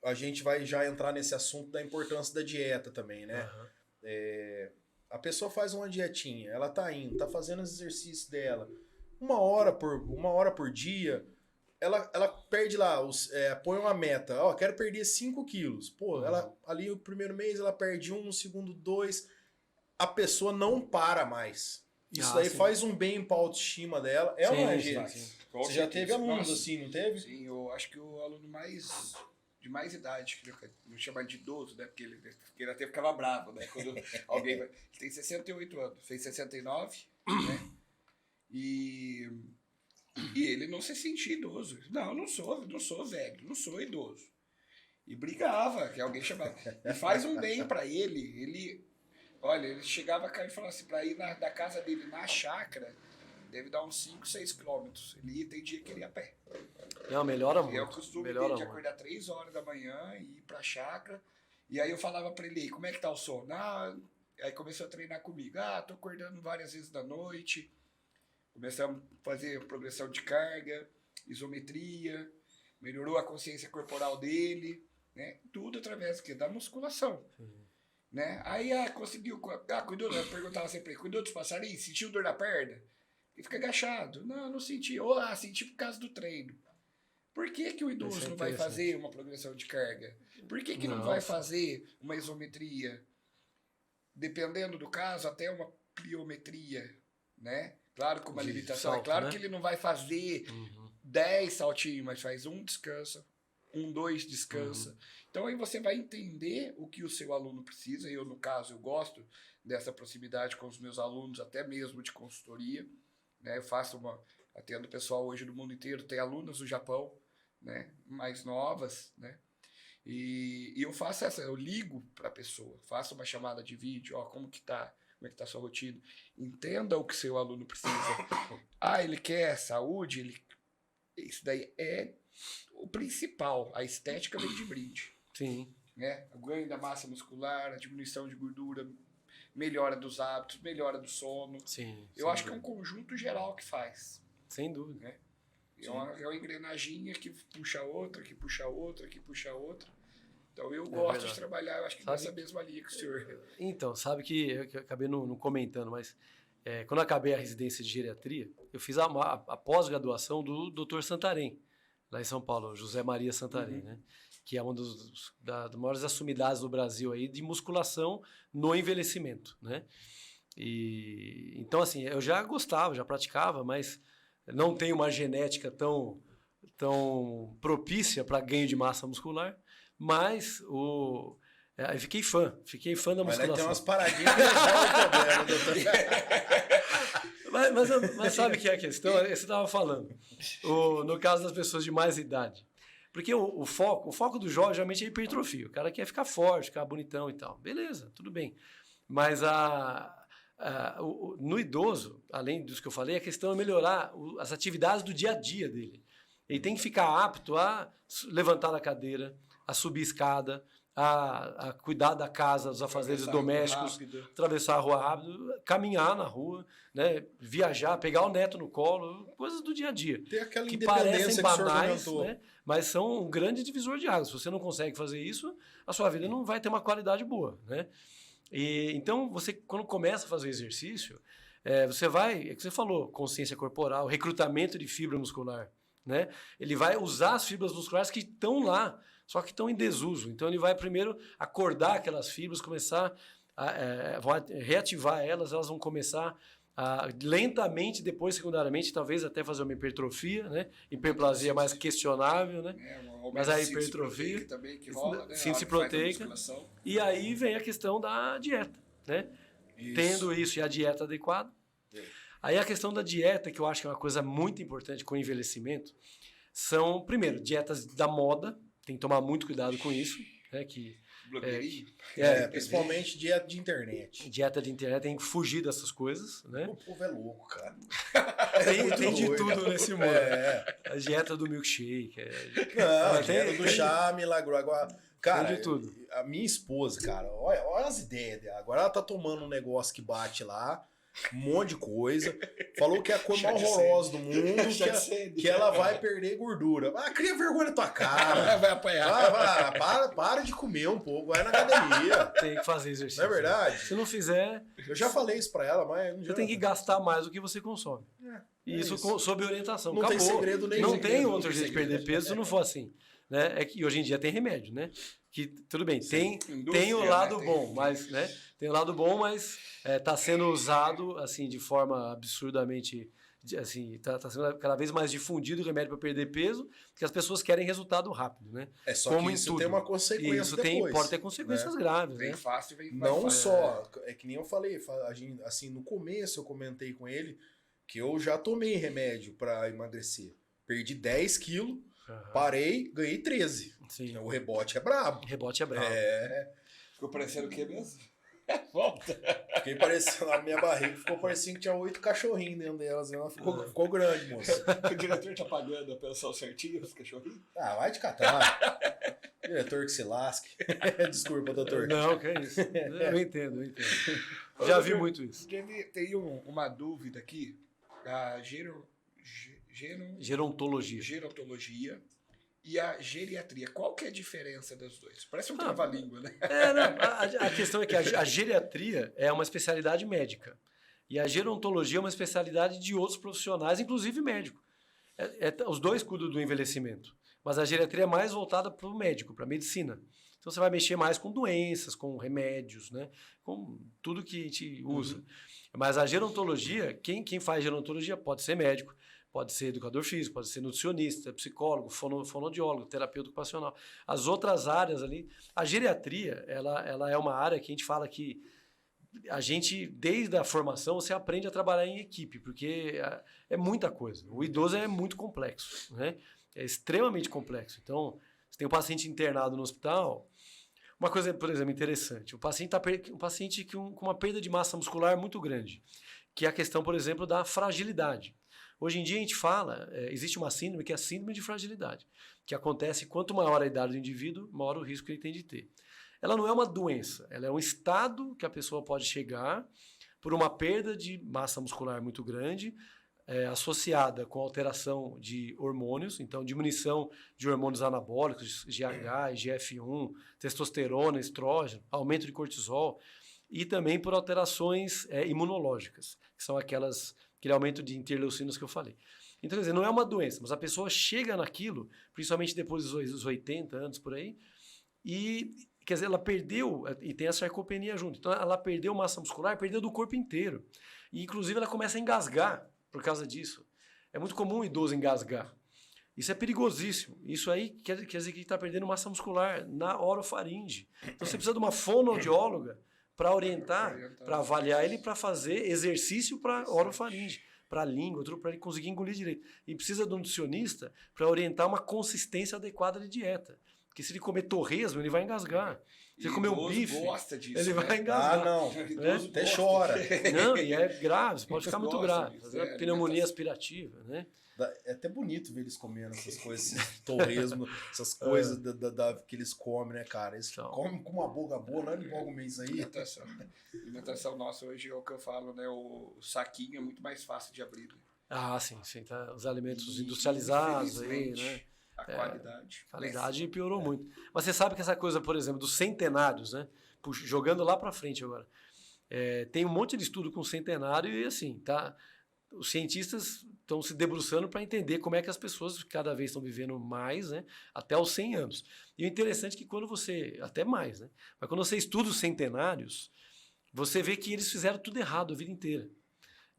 a gente vai já entrar nesse assunto da importância da dieta também, né? Uhum. A pessoa faz uma dietinha, ela tá indo, tá fazendo os exercícios dela, uma hora por dia, ela perde lá, põe uma meta, quero perder 5 quilos. Pô, uhum. Ela ali o primeiro mês ela perde 1, no segundo 2, a pessoa não para mais. Isso daí sim. Faz um bem pra autoestima dela. É uma gente. Você já teve alunos assim, não teve? Sim, eu acho que o aluno de mais idade, que não chama de idoso, né? Porque ele até ficava bravo, né? Quando alguém vai. Ele tem 68 anos, fez 69, né? E ele não se sentia idoso. Não, não sou velho, não sou idoso. E brigava, que alguém chamava. E faz um bem pra ele. Olha, ele chegava cá e falava assim, pra ir da casa dele na chácara, deve dar uns 5, 6 quilômetros. Ele ia, tem dia que ele ia a pé. Não, melhora muito. E é o costume dele de acordar 3 horas da manhã e ir pra chácara. E aí eu falava pra ele, como é que tá o sono? Aí começou a treinar comigo. Tô acordando várias vezes da noite. Começamos a fazer progressão de carga, isometria, melhorou a consciência corporal dele, né? Tudo através da musculação. Né? Aí conseguiu, cuidou, eu perguntava sempre, cuidou dos passarinhos? Sentiu dor na perna? E fica agachado. Não senti. Senti por causa do treino. Por que o idoso não vai fazer uma progressão de carga? Por que não vai fazer uma isometria? Dependendo do caso, até uma pliometria, né? Claro, com uma limitação. Salto, é claro, né? Que ele não vai fazer 10 saltinhos, mas faz 1, descansa. 1, 2, descansa. Então aí você vai entender o que o seu aluno precisa. Eu, no caso, eu gosto dessa proximidade com os meus alunos, até mesmo de consultoria. Né? Eu atendo pessoal hoje do mundo inteiro, tem alunas do Japão, né? Mais novas, né? E eu faço eu ligo para a pessoa, faço uma chamada de vídeo, como é que tá a sua rotina. Entenda o que seu aluno precisa. Ele quer saúde, isso daí é o principal. A estética vem de brinde. Sim. Né? O ganho da massa muscular, a diminuição de gordura, melhora dos hábitos, melhora do sono. Sim. Eu acho que é um conjunto geral que faz. Sem dúvida. Né? É uma engrenaginha que puxa outra, que puxa outra, que puxa outra. Então eu gosto de trabalhar, eu acho que nessa mesma linha que o senhor. Então, sabe que eu acabei não comentando, mas quando eu acabei a residência de geriatria, eu fiz a pós-graduação do Dr. Santarém, lá em São Paulo, José Maria Santarém, né? Que é uma das maiores assumidades do Brasil aí de musculação no envelhecimento, né? E então, assim, eu já gostava, já praticava, mas não tenho uma genética tão propícia para ganho de massa muscular, mas eu fiquei fã da musculação. Mas tem umas paradinhas que resolve o problema, doutor. Mas sabe o que é a questão? Você estava falando. No caso das pessoas de mais idade. Porque o foco do jovem geralmente é hipertrofia. O cara quer ficar forte, ficar bonitão e tal. Beleza, tudo bem. Mas no idoso, além disso que eu falei, a questão é melhorar as atividades do dia a dia dele. Ele tem que ficar apto a levantar da cadeira, a subir escada, a cuidar da casa, dos afazeres domésticos, atravessar a rua rápido, caminhar na rua, né, viajar, pegar o neto no colo, coisas do dia a dia. Tem aquela que independência parecem banais, né, mas são um grande divisor de águas. Se você não consegue fazer isso, a sua vida não vai ter uma qualidade boa, né? Então, você, quando começa a fazer exercício, você vai, é o que você falou, consciência corporal, recrutamento de fibra muscular, né? Ele vai usar as fibras musculares que estão lá, só que estão em desuso. Então, ele vai primeiro acordar aquelas fibras, começar a reativar elas vão começar lentamente, depois, secundariamente, talvez até fazer uma hipertrofia, né? Hiperplasia é mais questionável, né? Mas a hipertrofia, também que rola, né? síntese proteica. E aí vem a questão da dieta, né? Tendo isso e a dieta adequada. Aí a questão da dieta, que eu acho que é uma coisa muito importante com o envelhecimento, são, primeiro, dietas da moda, tem que tomar muito cuidado com isso, né? Principalmente dieta de internet. Dieta de internet, tem que fugir dessas coisas, né? O povo é louco, cara. Tem de tudo nesse mundo. A dieta do milkshake. A dieta do chá milagroso. Agora, cara, tem de tudo. A minha esposa, cara, olha as ideias dela. Agora ela tá tomando um negócio que bate lá, um monte de coisa. Falou que é a coisa mais horrorosa do mundo, que ela vai perder gordura. Cria vergonha na tua cara. Vai apanhar. Para de comer um pouco, vai na academia. Tem que fazer exercício. Não é verdade? Se não fizer... Eu já falei isso pra ela, mas... Você tem que gastar mais do que você consome. E isso sob orientação. Não tem segredo nenhum. Não tem outro jeito de perder peso se não for assim. Né? É que hoje em dia tem remédio, né? Que tudo bem, tem o lado bom, mas, né? Tem o lado bom, mas está sendo usado assim de forma absurdamente, assim, tá sendo cada vez mais difundido o remédio para perder peso, porque as pessoas querem resultado rápido, né? Só como que isso tem uma consequência isso depois. Pode ter consequências graves, vem né? Fácil, vem não fácil. Só, é que nem eu falei, assim, no começo eu comentei com ele que eu já tomei remédio para emagrecer, perdi 10 quilos. Parei, ganhei 13. Sim. O rebote é brabo. O rebote é brabo. Ficou parecendo o quê mesmo? Volta. Fiquei parecendo, a minha barriga ficou parecendo que tinha 8 cachorrinhos dentro delas. Ela ficou grande, moça. O diretor tá pagando a pensão certinha os cachorrinhos? Vai te catar. Diretor que se lasque. Desculpa, doutor. Não, que é isso. Eu entendo. Já vi muito isso. Tem uma dúvida aqui. A gerontologia e a geriatria. Qual que é a diferença das duas? Parece um trava-língua, né? A questão é que a geriatria é uma especialidade médica e a gerontologia é uma especialidade de outros profissionais, inclusive médico. Os dois cuidam do envelhecimento, mas a geriatria é mais voltada para o médico, para a medicina. Então você vai mexer mais com doenças, com remédios, né? Com tudo que a gente usa. Mas a gerontologia, quem faz gerontologia pode ser médico, pode ser educador físico, pode ser nutricionista, psicólogo, fonoaudiólogo, terapeuta ocupacional. As outras áreas ali... A geriatria, ela é uma área que a gente fala que a gente, desde a formação, você aprende a trabalhar em equipe, porque é muita coisa. O idoso é muito complexo, né? É extremamente complexo. Então, você tem um paciente internado no hospital... Uma coisa, por exemplo, interessante. Um paciente com uma perda de massa muscular muito grande, que é a questão, por exemplo, da fragilidade. Hoje em dia a gente fala, existe uma síndrome que é a síndrome de fragilidade, que acontece quanto maior a idade do indivíduo, maior o risco que ele tem de ter. Ela não é uma doença, ela é um estado que a pessoa pode chegar por uma perda de massa muscular muito grande, associada com alteração de hormônios, então diminuição de hormônios anabólicos, GH, IGF-1, testosterona, estrógeno, aumento de cortisol, e também por alterações imunológicas, que são aquele aumento de interleucinas que eu falei. Então, quer dizer, não é uma doença, mas a pessoa chega naquilo, principalmente depois dos 80 anos por aí, e, quer dizer, ela perdeu, e tem a sarcopenia junto, então ela perdeu massa muscular, perdeu do corpo inteiro. E, inclusive, ela começa a engasgar por causa disso. É muito comum o idoso engasgar. Isso é perigosíssimo. Isso aí quer dizer que está perdendo massa muscular na orofaringe. Então, você precisa de uma fonoaudióloga para orientar, para avaliar ele, para fazer exercício para orofaringe, para a língua, para ele conseguir engolir direito. E precisa de um nutricionista para orientar uma consistência adequada de dieta. Porque se ele comer torresmo, ele vai engasgar. Se ele comer um bife, gosta disso, ele vai engasgar. Não. Até chora. Não, e é grave, pode ficar muito grave. Fazer pneumonia aspirativa, né? É até bonito ver eles comendo essas coisas, esses torresmo, essas coisas que eles comem, né, cara? Eles comem com uma boca boa, não é igual comer isso aí. Alimentação nossa hoje é o que eu falo, né? O saquinho é muito mais fácil de abrir. Sim, tá. Os alimentos industrializados aí, né? A qualidade. A qualidade piorou muito. Mas você sabe que essa coisa, por exemplo, dos centenários, né? Jogando lá para frente agora. Tem um monte de estudo com centenário e assim, tá? Os cientistas estão se debruçando para entender como é que as pessoas cada vez estão vivendo mais, né? Até os 100 anos. E o interessante é que quando você... Até mais, né? Mas quando você estuda os centenários, você vê que eles fizeram tudo errado a vida inteira.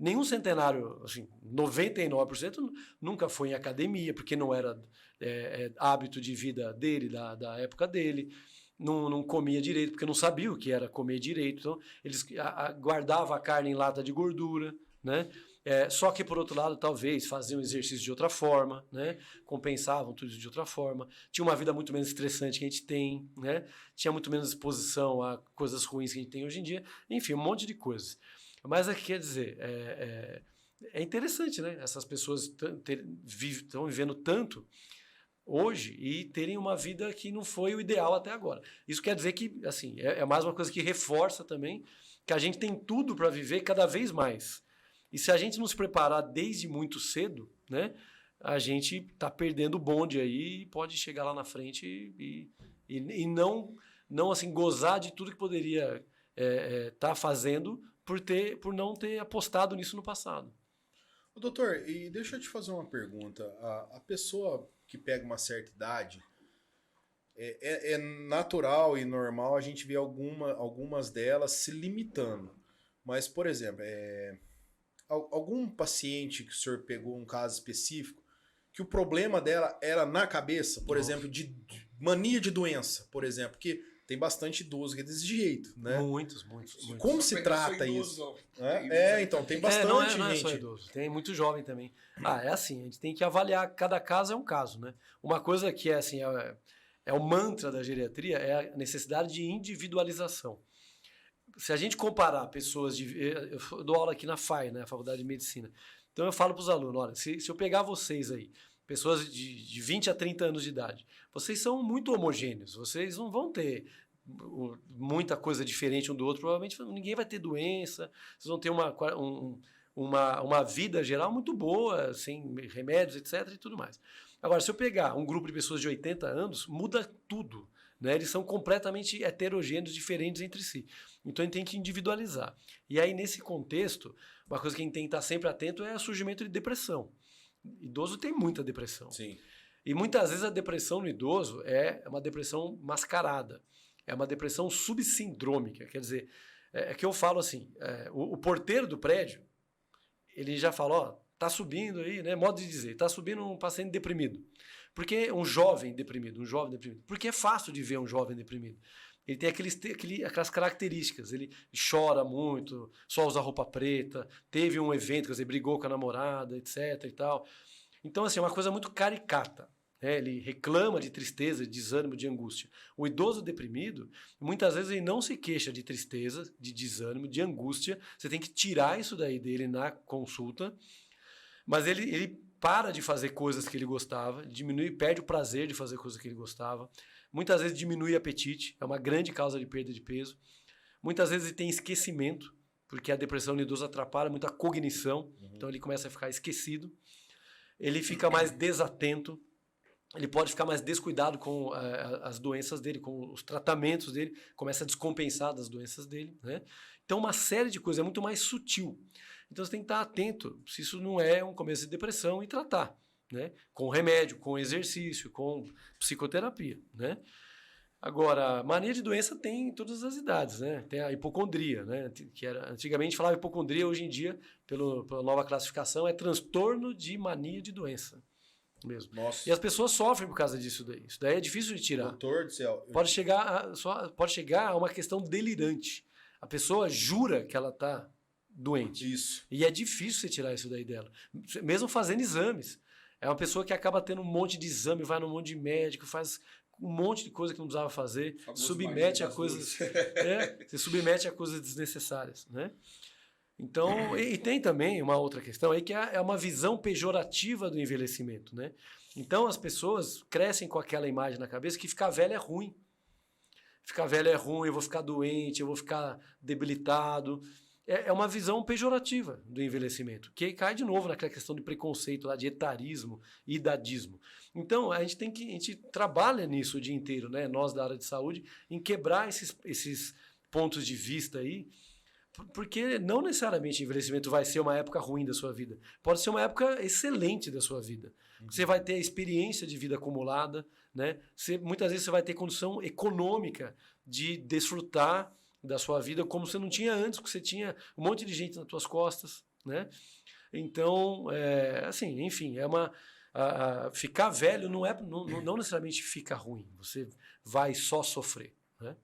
Nenhum centenário, assim, 99% nunca foi em academia, porque não era hábito de vida dele, da época dele. Não comia direito, porque não sabia o que era comer direito. Então, eles guardavam a carne em lata de gordura, né? Só que, por outro lado, talvez faziam exercício de outra forma, né? Compensavam tudo de outra forma. Tinha uma vida muito menos estressante que a gente tem, né? Tinha muito menos exposição a coisas ruins que a gente tem hoje em dia. Enfim, um monte de coisas. Mas aqui quer dizer, é interessante, né? Essas pessoas estão vivendo tanto hoje e terem uma vida que não foi o ideal até agora. Isso quer dizer que, assim, é mais uma coisa que reforça também que a gente tem tudo para viver cada vez mais. E se a gente não se preparar desde muito cedo, né, a gente está perdendo o bonde aí e pode chegar lá na frente e não assim, gozar de tudo que poderia tá fazendo por não ter apostado nisso no passado. Doutor, e deixa eu te fazer uma pergunta. A pessoa que pega uma certa idade, é natural e normal a gente ver algumas delas se limitando. Mas, por exemplo, algum paciente que o senhor pegou um caso específico, que o problema dela era na cabeça, por exemplo, de mania de doença, por exemplo, que tem bastante idoso que é desse jeito, né? Muitos. Como se trata isso? Então, tem bastante não é gente. só idoso, tem muito jovem também. É assim, a gente tem que avaliar, cada caso é um caso, né? Uma coisa que assim, é o mantra da geriatria, é a necessidade de individualização. Se a gente comparar pessoas eu dou aula aqui na FAI, né, Faculdade de Medicina. Então eu falo para os alunos, olha, se eu pegar vocês aí, pessoas de 20 a 30 anos de idade, vocês são muito homogêneos, vocês não vão ter muita coisa diferente um do outro, provavelmente ninguém vai ter doença, vocês vão ter uma vida geral muito boa, sem remédios, etc. e tudo mais. Agora, se eu pegar um grupo de pessoas de 80 anos, muda tudo, né? Eles são completamente heterogêneos, diferentes entre si. Então, a gente tem que individualizar. E aí, nesse contexto, uma coisa que a gente tem que estar sempre atento é o surgimento de depressão. Idoso tem muita depressão. Sim. E muitas vezes a depressão no idoso é uma depressão mascarada. É uma depressão subsindrômica. Quer dizer, que eu falo assim, o porteiro do prédio, ele já fala, ó, tá subindo aí, né? Modo de dizer, tá subindo um paciente deprimido. Por que um jovem deprimido? Porque é fácil de ver um jovem deprimido. Ele tem aquelas características, ele chora muito, só usa roupa preta, teve um evento, quer dizer, brigou com a namorada, etc e tal. Então, assim, é uma coisa muito caricata. Ele reclama de tristeza, de desânimo, de angústia. O idoso deprimido, muitas vezes ele não se queixa de tristeza, de desânimo, de angústia. Você tem que tirar isso daí dele na consulta. Mas ele para de fazer coisas que ele gostava, perde o prazer de fazer coisas que ele gostava. Muitas vezes diminui o apetite, é uma grande causa de perda de peso. Muitas vezes ele tem esquecimento, porque a depressão no idoso atrapalha muito a cognição. Então ele começa a ficar esquecido. Ele fica mais desatento. Ele pode ficar mais descuidado com as doenças dele, com os tratamentos dele, começa a descompensar das doenças dele, né? Então, uma série de coisas, é muito mais sutil. Então, você tem que estar atento se isso não é um começo de depressão e tratar, né? Com remédio, com exercício, com psicoterapia, né? Agora, mania de doença tem em todas as idades, né? Tem a hipocondria, né? Que antigamente falava hipocondria, hoje em dia, pela nova classificação, é transtorno de mania de doença. Mesmo. Nossa. E as pessoas sofrem por causa disso daí. Isso daí é difícil de tirar. Doutor do céu. Pode chegar a uma questão delirante. A pessoa jura que ela está doente. Isso. E é difícil você tirar isso daí dela. Mesmo fazendo exames. É uma pessoa que acaba tendo um monte de exame, vai num monte de médico, faz um monte de coisa que não precisava fazer, submete a coisas. Você submete a coisas desnecessárias, né? Então, e tem também uma outra questão aí que é uma visão pejorativa do envelhecimento, né? Então, as pessoas crescem com aquela imagem na cabeça que ficar velho é ruim. Ficar velho é ruim, eu vou ficar doente, eu vou ficar debilitado. É uma visão pejorativa do envelhecimento, que cai de novo naquela questão de preconceito lá, de etarismo e idadismo. Então, a gente trabalha nisso o dia inteiro, né? Nós da área de saúde, em quebrar esses pontos de vista aí, porque não necessariamente o envelhecimento vai ser uma época ruim da sua vida. Pode ser uma época excelente da sua vida. Você vai ter a experiência de vida acumulada, né? Muitas vezes você vai ter condição econômica de desfrutar da sua vida como você não tinha antes, porque você tinha um monte de gente nas tuas costas, né? Então, assim, enfim, ficar velho não necessariamente fica ruim. Você vai só sofrer, né?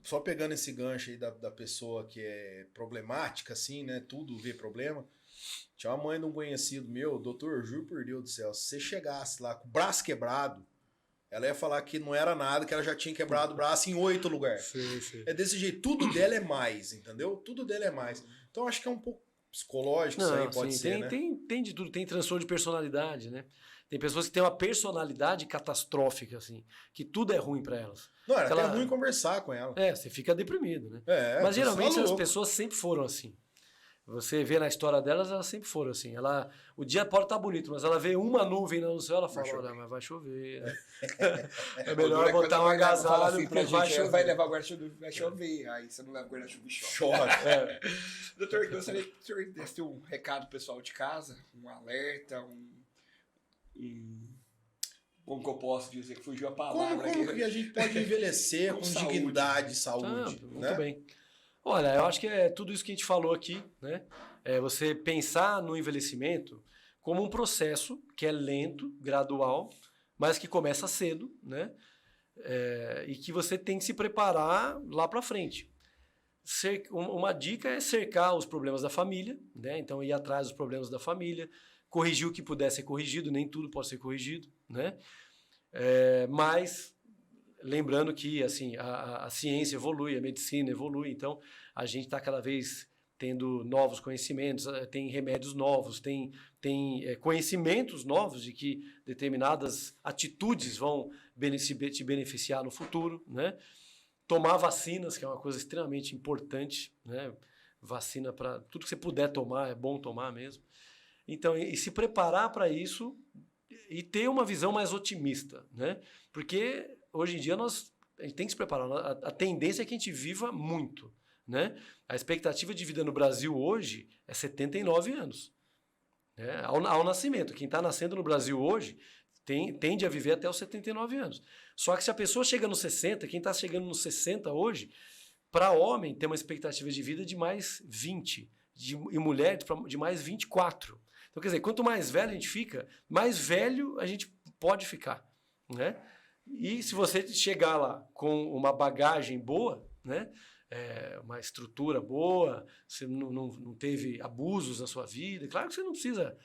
Só pegando esse gancho aí da pessoa que é problemática, assim, né? Tudo vê problema. Tinha uma mãe de um conhecido meu, doutor, juro por Deus do céu, se você chegasse lá com o braço quebrado, ela ia falar que não era nada, que ela já tinha quebrado o braço em 8 lugares. Sim. É desse jeito, tudo dela é mais, entendeu? Tudo dela é mais. Então acho que é um pouco psicológico isso aí, pode ser, né? Tem de tudo, tem transtorno de personalidade, né? Tem pessoas que têm uma personalidade catastrófica, assim, que tudo é ruim para elas. Não, era até ruim conversar com ela. Você fica deprimido, né? Mas geralmente as pessoas sempre foram assim. Você vê na história delas, elas sempre foram assim. O dia pode estar bonito, mas ela vê uma nuvem no céu, ela fala, olha, mas vai chover. Né? É melhor botar um agasalho, assim, porque vai chover. Vai levar o guarda-chuva, vai chover. Aí você não leva o guarda-chuva e chora. Doutor, gostaria que o senhor desse um recado pessoal de casa, um alerta, como que eu posso dizer que fugiu a palavra? Como que a gente pode envelhecer com dignidade e saúde? Muito bem. Olha, eu acho que é tudo isso que a gente falou aqui, né? Você pensar no envelhecimento como um processo que é lento, gradual, mas que começa cedo, né? E que você tem que se preparar lá para frente. Uma dica é cercar os problemas da família, né? Então ir atrás dos problemas da família, corrigir o que puder ser corrigido, nem tudo pode ser corrigido, né? Mas lembrando que assim, a ciência evolui, a medicina evolui, então a gente está cada vez tendo novos conhecimentos, tem remédios novos, tem conhecimentos novos de que determinadas atitudes vão te beneficiar no futuro, né? Tomar vacinas, que é uma coisa extremamente importante, né? Vacina para tudo que você puder tomar, é bom tomar mesmo. Então, e se preparar para isso e ter uma visão mais otimista, né? Porque hoje em dia a gente tem que se preparar. A tendência é que a gente viva muito, né? A expectativa de vida no Brasil hoje é 79 anos. Né? Ao nascimento. Quem está nascendo no Brasil hoje tende a viver até os 79 anos. Só que se a pessoa chega nos 60, quem está chegando nos 60 hoje, para homem tem uma expectativa de vida de mais 20, e mulher de mais 24. Então, quer dizer, quanto mais velho a gente fica, mais velho a gente pode ficar, né? E se você chegar lá com uma bagagem boa, né? Uma estrutura boa, você não teve abusos na sua vida, claro que você não precisa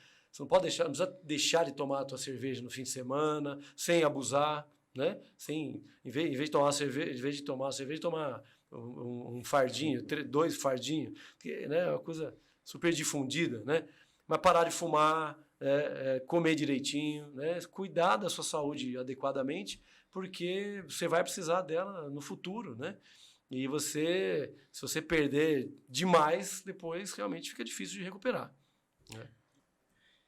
deixar de tomar a tua cerveja no fim de semana, sem abusar, né? Em vez de tomar cerveja, tomar um fardinho, 2 fardinhos, que, né, é uma coisa super difundida, né? Mas parar de fumar, comer direitinho, né? Cuidar da sua saúde adequadamente, porque você vai precisar dela no futuro, né? E se você perder demais, depois realmente fica difícil de recuperar, né?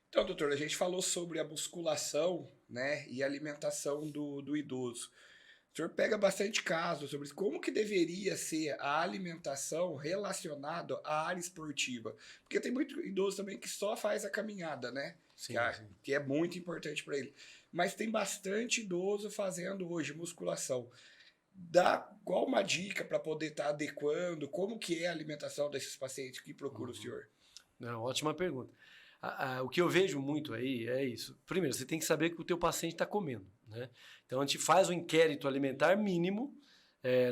Então, doutor, a gente falou sobre a musculação, né, e a alimentação do idoso. O senhor pega bastante casos sobre como que deveria ser a alimentação relacionada à área esportiva. Porque tem muito idoso também que só faz a caminhada, né? Sim, que é muito importante para ele. Mas tem bastante idoso fazendo hoje musculação. Dá qual uma dica para poder estar adequando? Como que é a alimentação desses pacientes que procuram o senhor? Ótima pergunta. O que eu vejo muito aí é isso. Primeiro, você tem que saber o que o teu paciente está comendo, né? Então, a gente faz um inquérito alimentar mínimo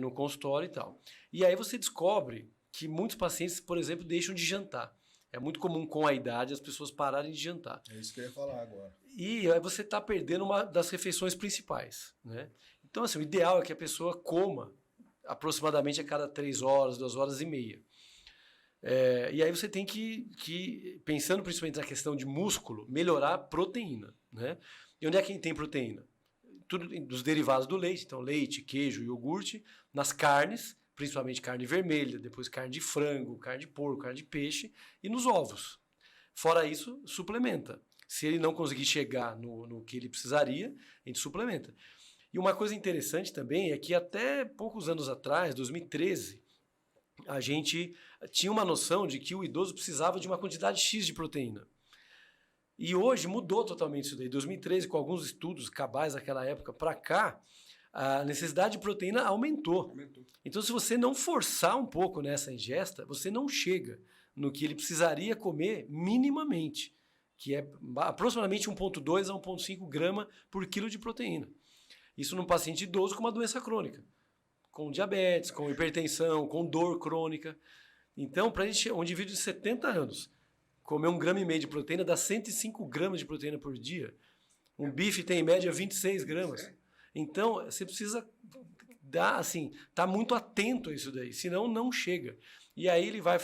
no consultório e tal. E aí você descobre que muitos pacientes, por exemplo, deixam de jantar. É muito comum com a idade as pessoas pararem de jantar. É isso que eu ia falar agora. E aí você está perdendo uma das refeições principais, né? Então, assim, o ideal é que a pessoa coma aproximadamente a cada 3 horas, 2 horas e meia. E aí você tem que, pensando principalmente na questão de músculo, melhorar a proteína, né? E onde é que tem proteína? Tudo dos derivados do leite, então leite, queijo, iogurte, nas carnes, principalmente carne vermelha, depois carne de frango, carne de porco, carne de peixe e nos ovos. Fora isso, suplementa. Se ele não conseguir chegar no que ele precisaria, a gente suplementa. E uma coisa interessante também é que até poucos anos atrás, 2013, a gente tinha uma noção de que o idoso precisava de uma quantidade X de proteína. E hoje mudou totalmente isso daí. Em 2013, com alguns estudos cabais daquela época para cá, a necessidade de proteína aumentou. Então, se você não forçar um pouco nessa ingesta, você não chega no que ele precisaria comer minimamente, que é aproximadamente 1,2 a 1,5 grama por quilo de proteína. Isso num paciente idoso com uma doença crônica, com diabetes, com hipertensão, com dor crônica. Então, para um indivíduo de 70 anos comer 1,5 grama de proteína dá 105 gramas de proteína por dia. Um bife tem em média 26 gramas. Então, você precisa tá muito atento a isso daí, senão não chega. E aí ele vai...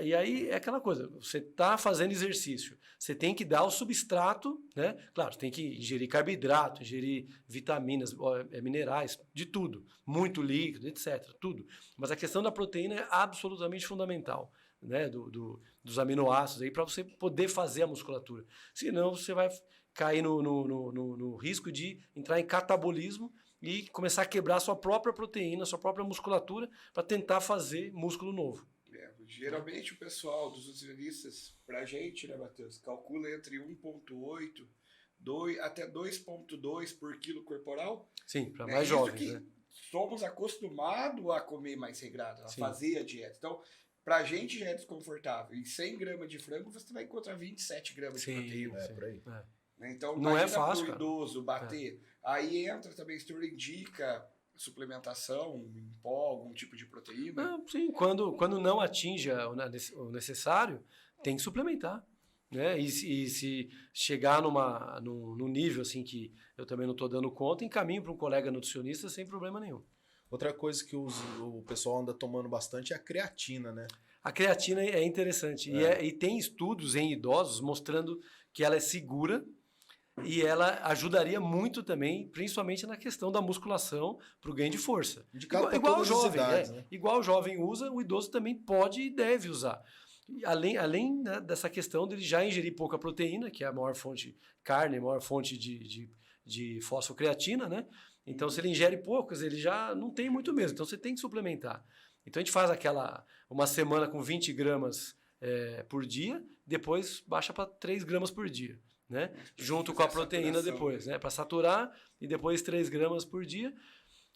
e aí é aquela coisa, você está fazendo exercício, você tem que dar o substrato, né? Claro, tem que ingerir carboidrato, ingerir vitaminas, minerais, de tudo, muito líquido, etc, tudo. Mas a questão da proteína é absolutamente fundamental, né? Dos aminoácidos aí para você poder fazer a musculatura. Senão você vai cair no risco de entrar em catabolismo e começar a quebrar a sua própria proteína, sua própria musculatura para tentar fazer músculo novo. Geralmente o pessoal dos nutricionistas, pra gente, né, Matheus, calcula entre 1,8 até 2,2 por quilo corporal. Sim, para mais jovens, que né? Somos acostumados a comer mais regrado, a fazer a dieta. Então, pra gente já é desconfortável. Em 100 gramas de frango, você vai encontrar 27 gramas de proteína. Por aí. Então, não é fácil, pro idoso bater. Aí entra também, se tu indica suplementação em pó, algum tipo de proteína? Sim, quando não atinge o necessário, tem que suplementar. Né? E se chegar num nível assim que eu também não estou dando conta, encaminho para um colega nutricionista sem problema nenhum. Outra coisa que o pessoal anda tomando bastante é a creatina, né? A creatina é interessante. E tem estudos em idosos mostrando que ela é segura e ela ajudaria muito também, principalmente na questão da musculação para o ganho de força. Igual o jovem, né? Igual o jovem usa, o idoso também pode e deve usar. Além né, dessa questão dele já ingerir pouca proteína, que é a maior fonte de carne, a maior fonte de fosfocreatina, né? Então, se ele ingere poucas, ele já não tem muito mesmo. Então, você tem que suplementar. Então, a gente faz uma semana com 20 gramas por dia, depois baixa para 3 gramas por dia. Né? Junto com a proteína depois, né? Para saturar e depois 3 gramas por dia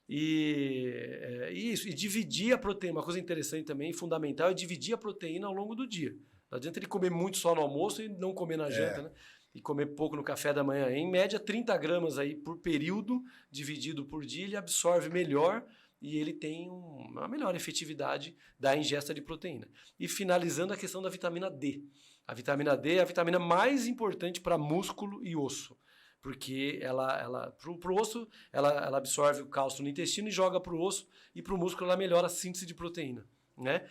e dividir a proteína, uma coisa interessante também, fundamental, é dividir a proteína ao longo do dia. Não adianta ele comer muito só no almoço e não comer na janta, né? E comer pouco no café da manhã. Em média 30 gramas aí por período, dividido por dia, ele absorve melhor e ele tem uma melhor efetividade da ingesta de proteína. E finalizando a questão da vitamina D. A vitamina D é a vitamina mais importante para músculo e osso, porque pro osso ela absorve o cálcio no intestino e joga para o osso, e para o músculo ela melhora a síntese de proteína. Né?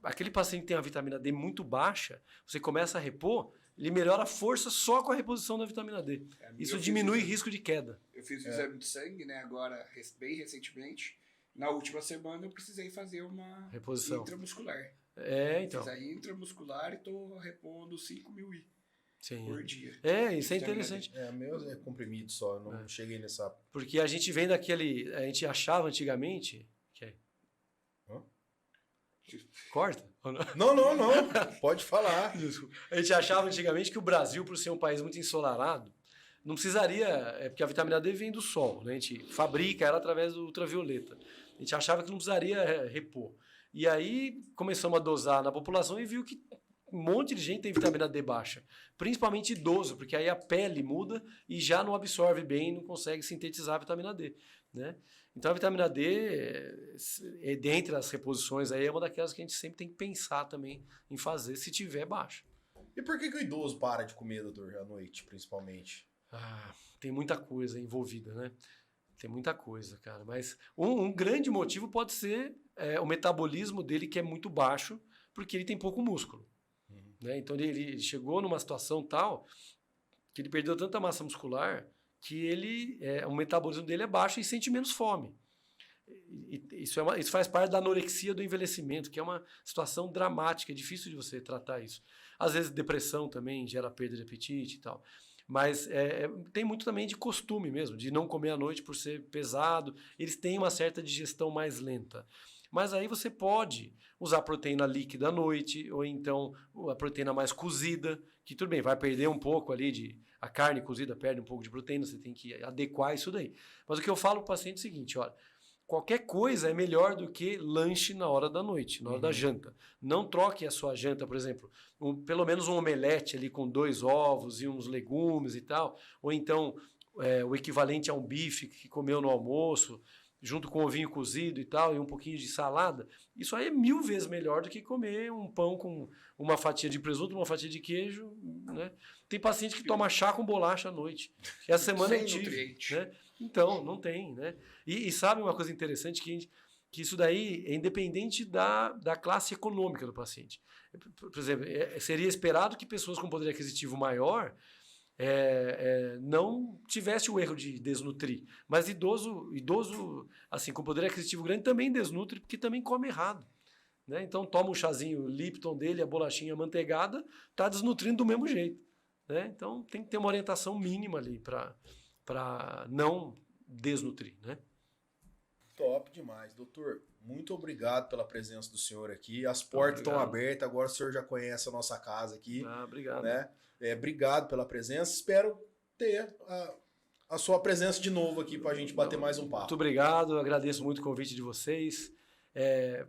Aquele paciente que tem a vitamina D muito baixa, você começa a repor, ele melhora a força só com a reposição da vitamina D. Isso diminui o risco de queda. Eu fiz o exame de sangue, né, agora, bem recentemente. Na última semana eu precisei fazer uma reposição intramuscular. Então. Fiz a intramuscular e estou repondo 5.000 I por dia. Isso é interessante. Meu é comprimido só, não cheguei nessa... Porque a gente vem a gente achava antigamente... Corta? Não. Pode falar. Desculpa. A gente achava antigamente que o Brasil, por ser um país muito ensolarado, não precisaria... porque a vitamina D vem do sol, né? A gente fabrica ela através do ultravioleta. A gente achava que não precisaria repor. E aí começamos a dosar na população e viu que um monte de gente tem vitamina D baixa. Principalmente idoso, porque aí a pele muda e já não absorve bem, não consegue sintetizar a vitamina D. Né? Então a vitamina D, dentre as reposições, aí é uma daquelas que a gente sempre tem que pensar também em fazer se tiver baixa. E por que o idoso para de comer, doutor, à noite, principalmente? Tem muita coisa envolvida, né? Tem muita coisa, cara. Mas um grande motivo pode ser o metabolismo dele, que é muito baixo, porque ele tem pouco músculo. Né? Então ele chegou numa situação tal que ele perdeu tanta massa muscular que o metabolismo dele é baixo e sente menos fome. Isso faz parte da anorexia do envelhecimento, que é uma situação dramática, é difícil de você tratar isso. Às vezes depressão também gera perda de apetite e tal. Mas tem muito também de costume mesmo, de não comer à noite por ser pesado. Eles têm uma certa digestão mais lenta. Mas aí você pode usar proteína líquida à noite, ou então a proteína mais cozida, que tudo bem, vai perder um pouco ali a carne cozida perde um pouco de proteína, você tem que adequar isso daí. Mas o que eu falo para o paciente é o seguinte, olha, qualquer coisa é melhor do que lanche na hora da noite, na hora da janta. Não troque a sua janta, por exemplo, pelo menos um omelete ali com 2 ovos e uns legumes e tal, ou então o equivalente a um bife que comeu no almoço, junto com ovinho cozido e tal, e um pouquinho de salada. Isso aí é 1000 vezes melhor do que comer um pão com uma fatia de presunto, uma fatia de queijo, né? Tem paciente que toma chá com bolacha à noite. Essa semana eu tive, né? Então, não tem, né? E sabe uma coisa interessante, que isso daí é independente da classe econômica do paciente. Por exemplo, seria esperado que pessoas com poder aquisitivo maior não tivesse o erro de desnutrir. Mas idoso assim, com poder aquisitivo grande também desnutre, porque também come errado. Né? Então toma um chazinho Lipton dele, a bolachinha manteigada, está desnutrindo do mesmo jeito. Né? Então tem que ter uma orientação mínima ali para não desnutrir. Né? Top demais, doutor. Muito obrigado pela presença do senhor aqui. As portas estão abertas, agora o senhor já conhece a nossa casa aqui. Obrigado. Né? Obrigado pela presença. Espero ter a sua presença de novo aqui para a gente bater mais um papo. Muito obrigado, agradeço muito o convite de vocês.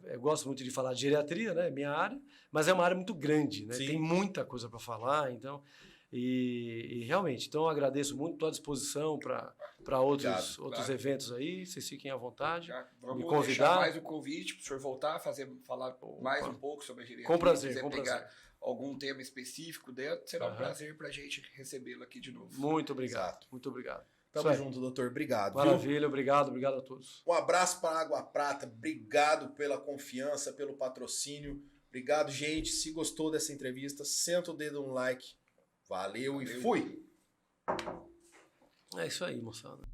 Eu gosto muito de falar de geriatria, né? Minha área, mas é uma área muito grande, né? Tem muita coisa para falar, então. E realmente, então eu agradeço muito, estou à disposição para outros eventos aí, vocês fiquem à vontade. Vamos me convidar. Deixar mais o convite para o senhor voltar, falar mais um pouco sobre a geriatria. Com prazer, se quiser pegar algum tema específico dentro, será um prazer para a gente recebê-lo aqui de novo. Muito obrigado, muito obrigado. Tamo junto, doutor. Obrigado. Maravilha, viu? Obrigado a todos. Um abraço para a Água Prata. Obrigado pela confiança, pelo patrocínio. Obrigado, gente. Se gostou dessa entrevista, senta o dedo no like. Valeu e fui! É isso aí, moçada.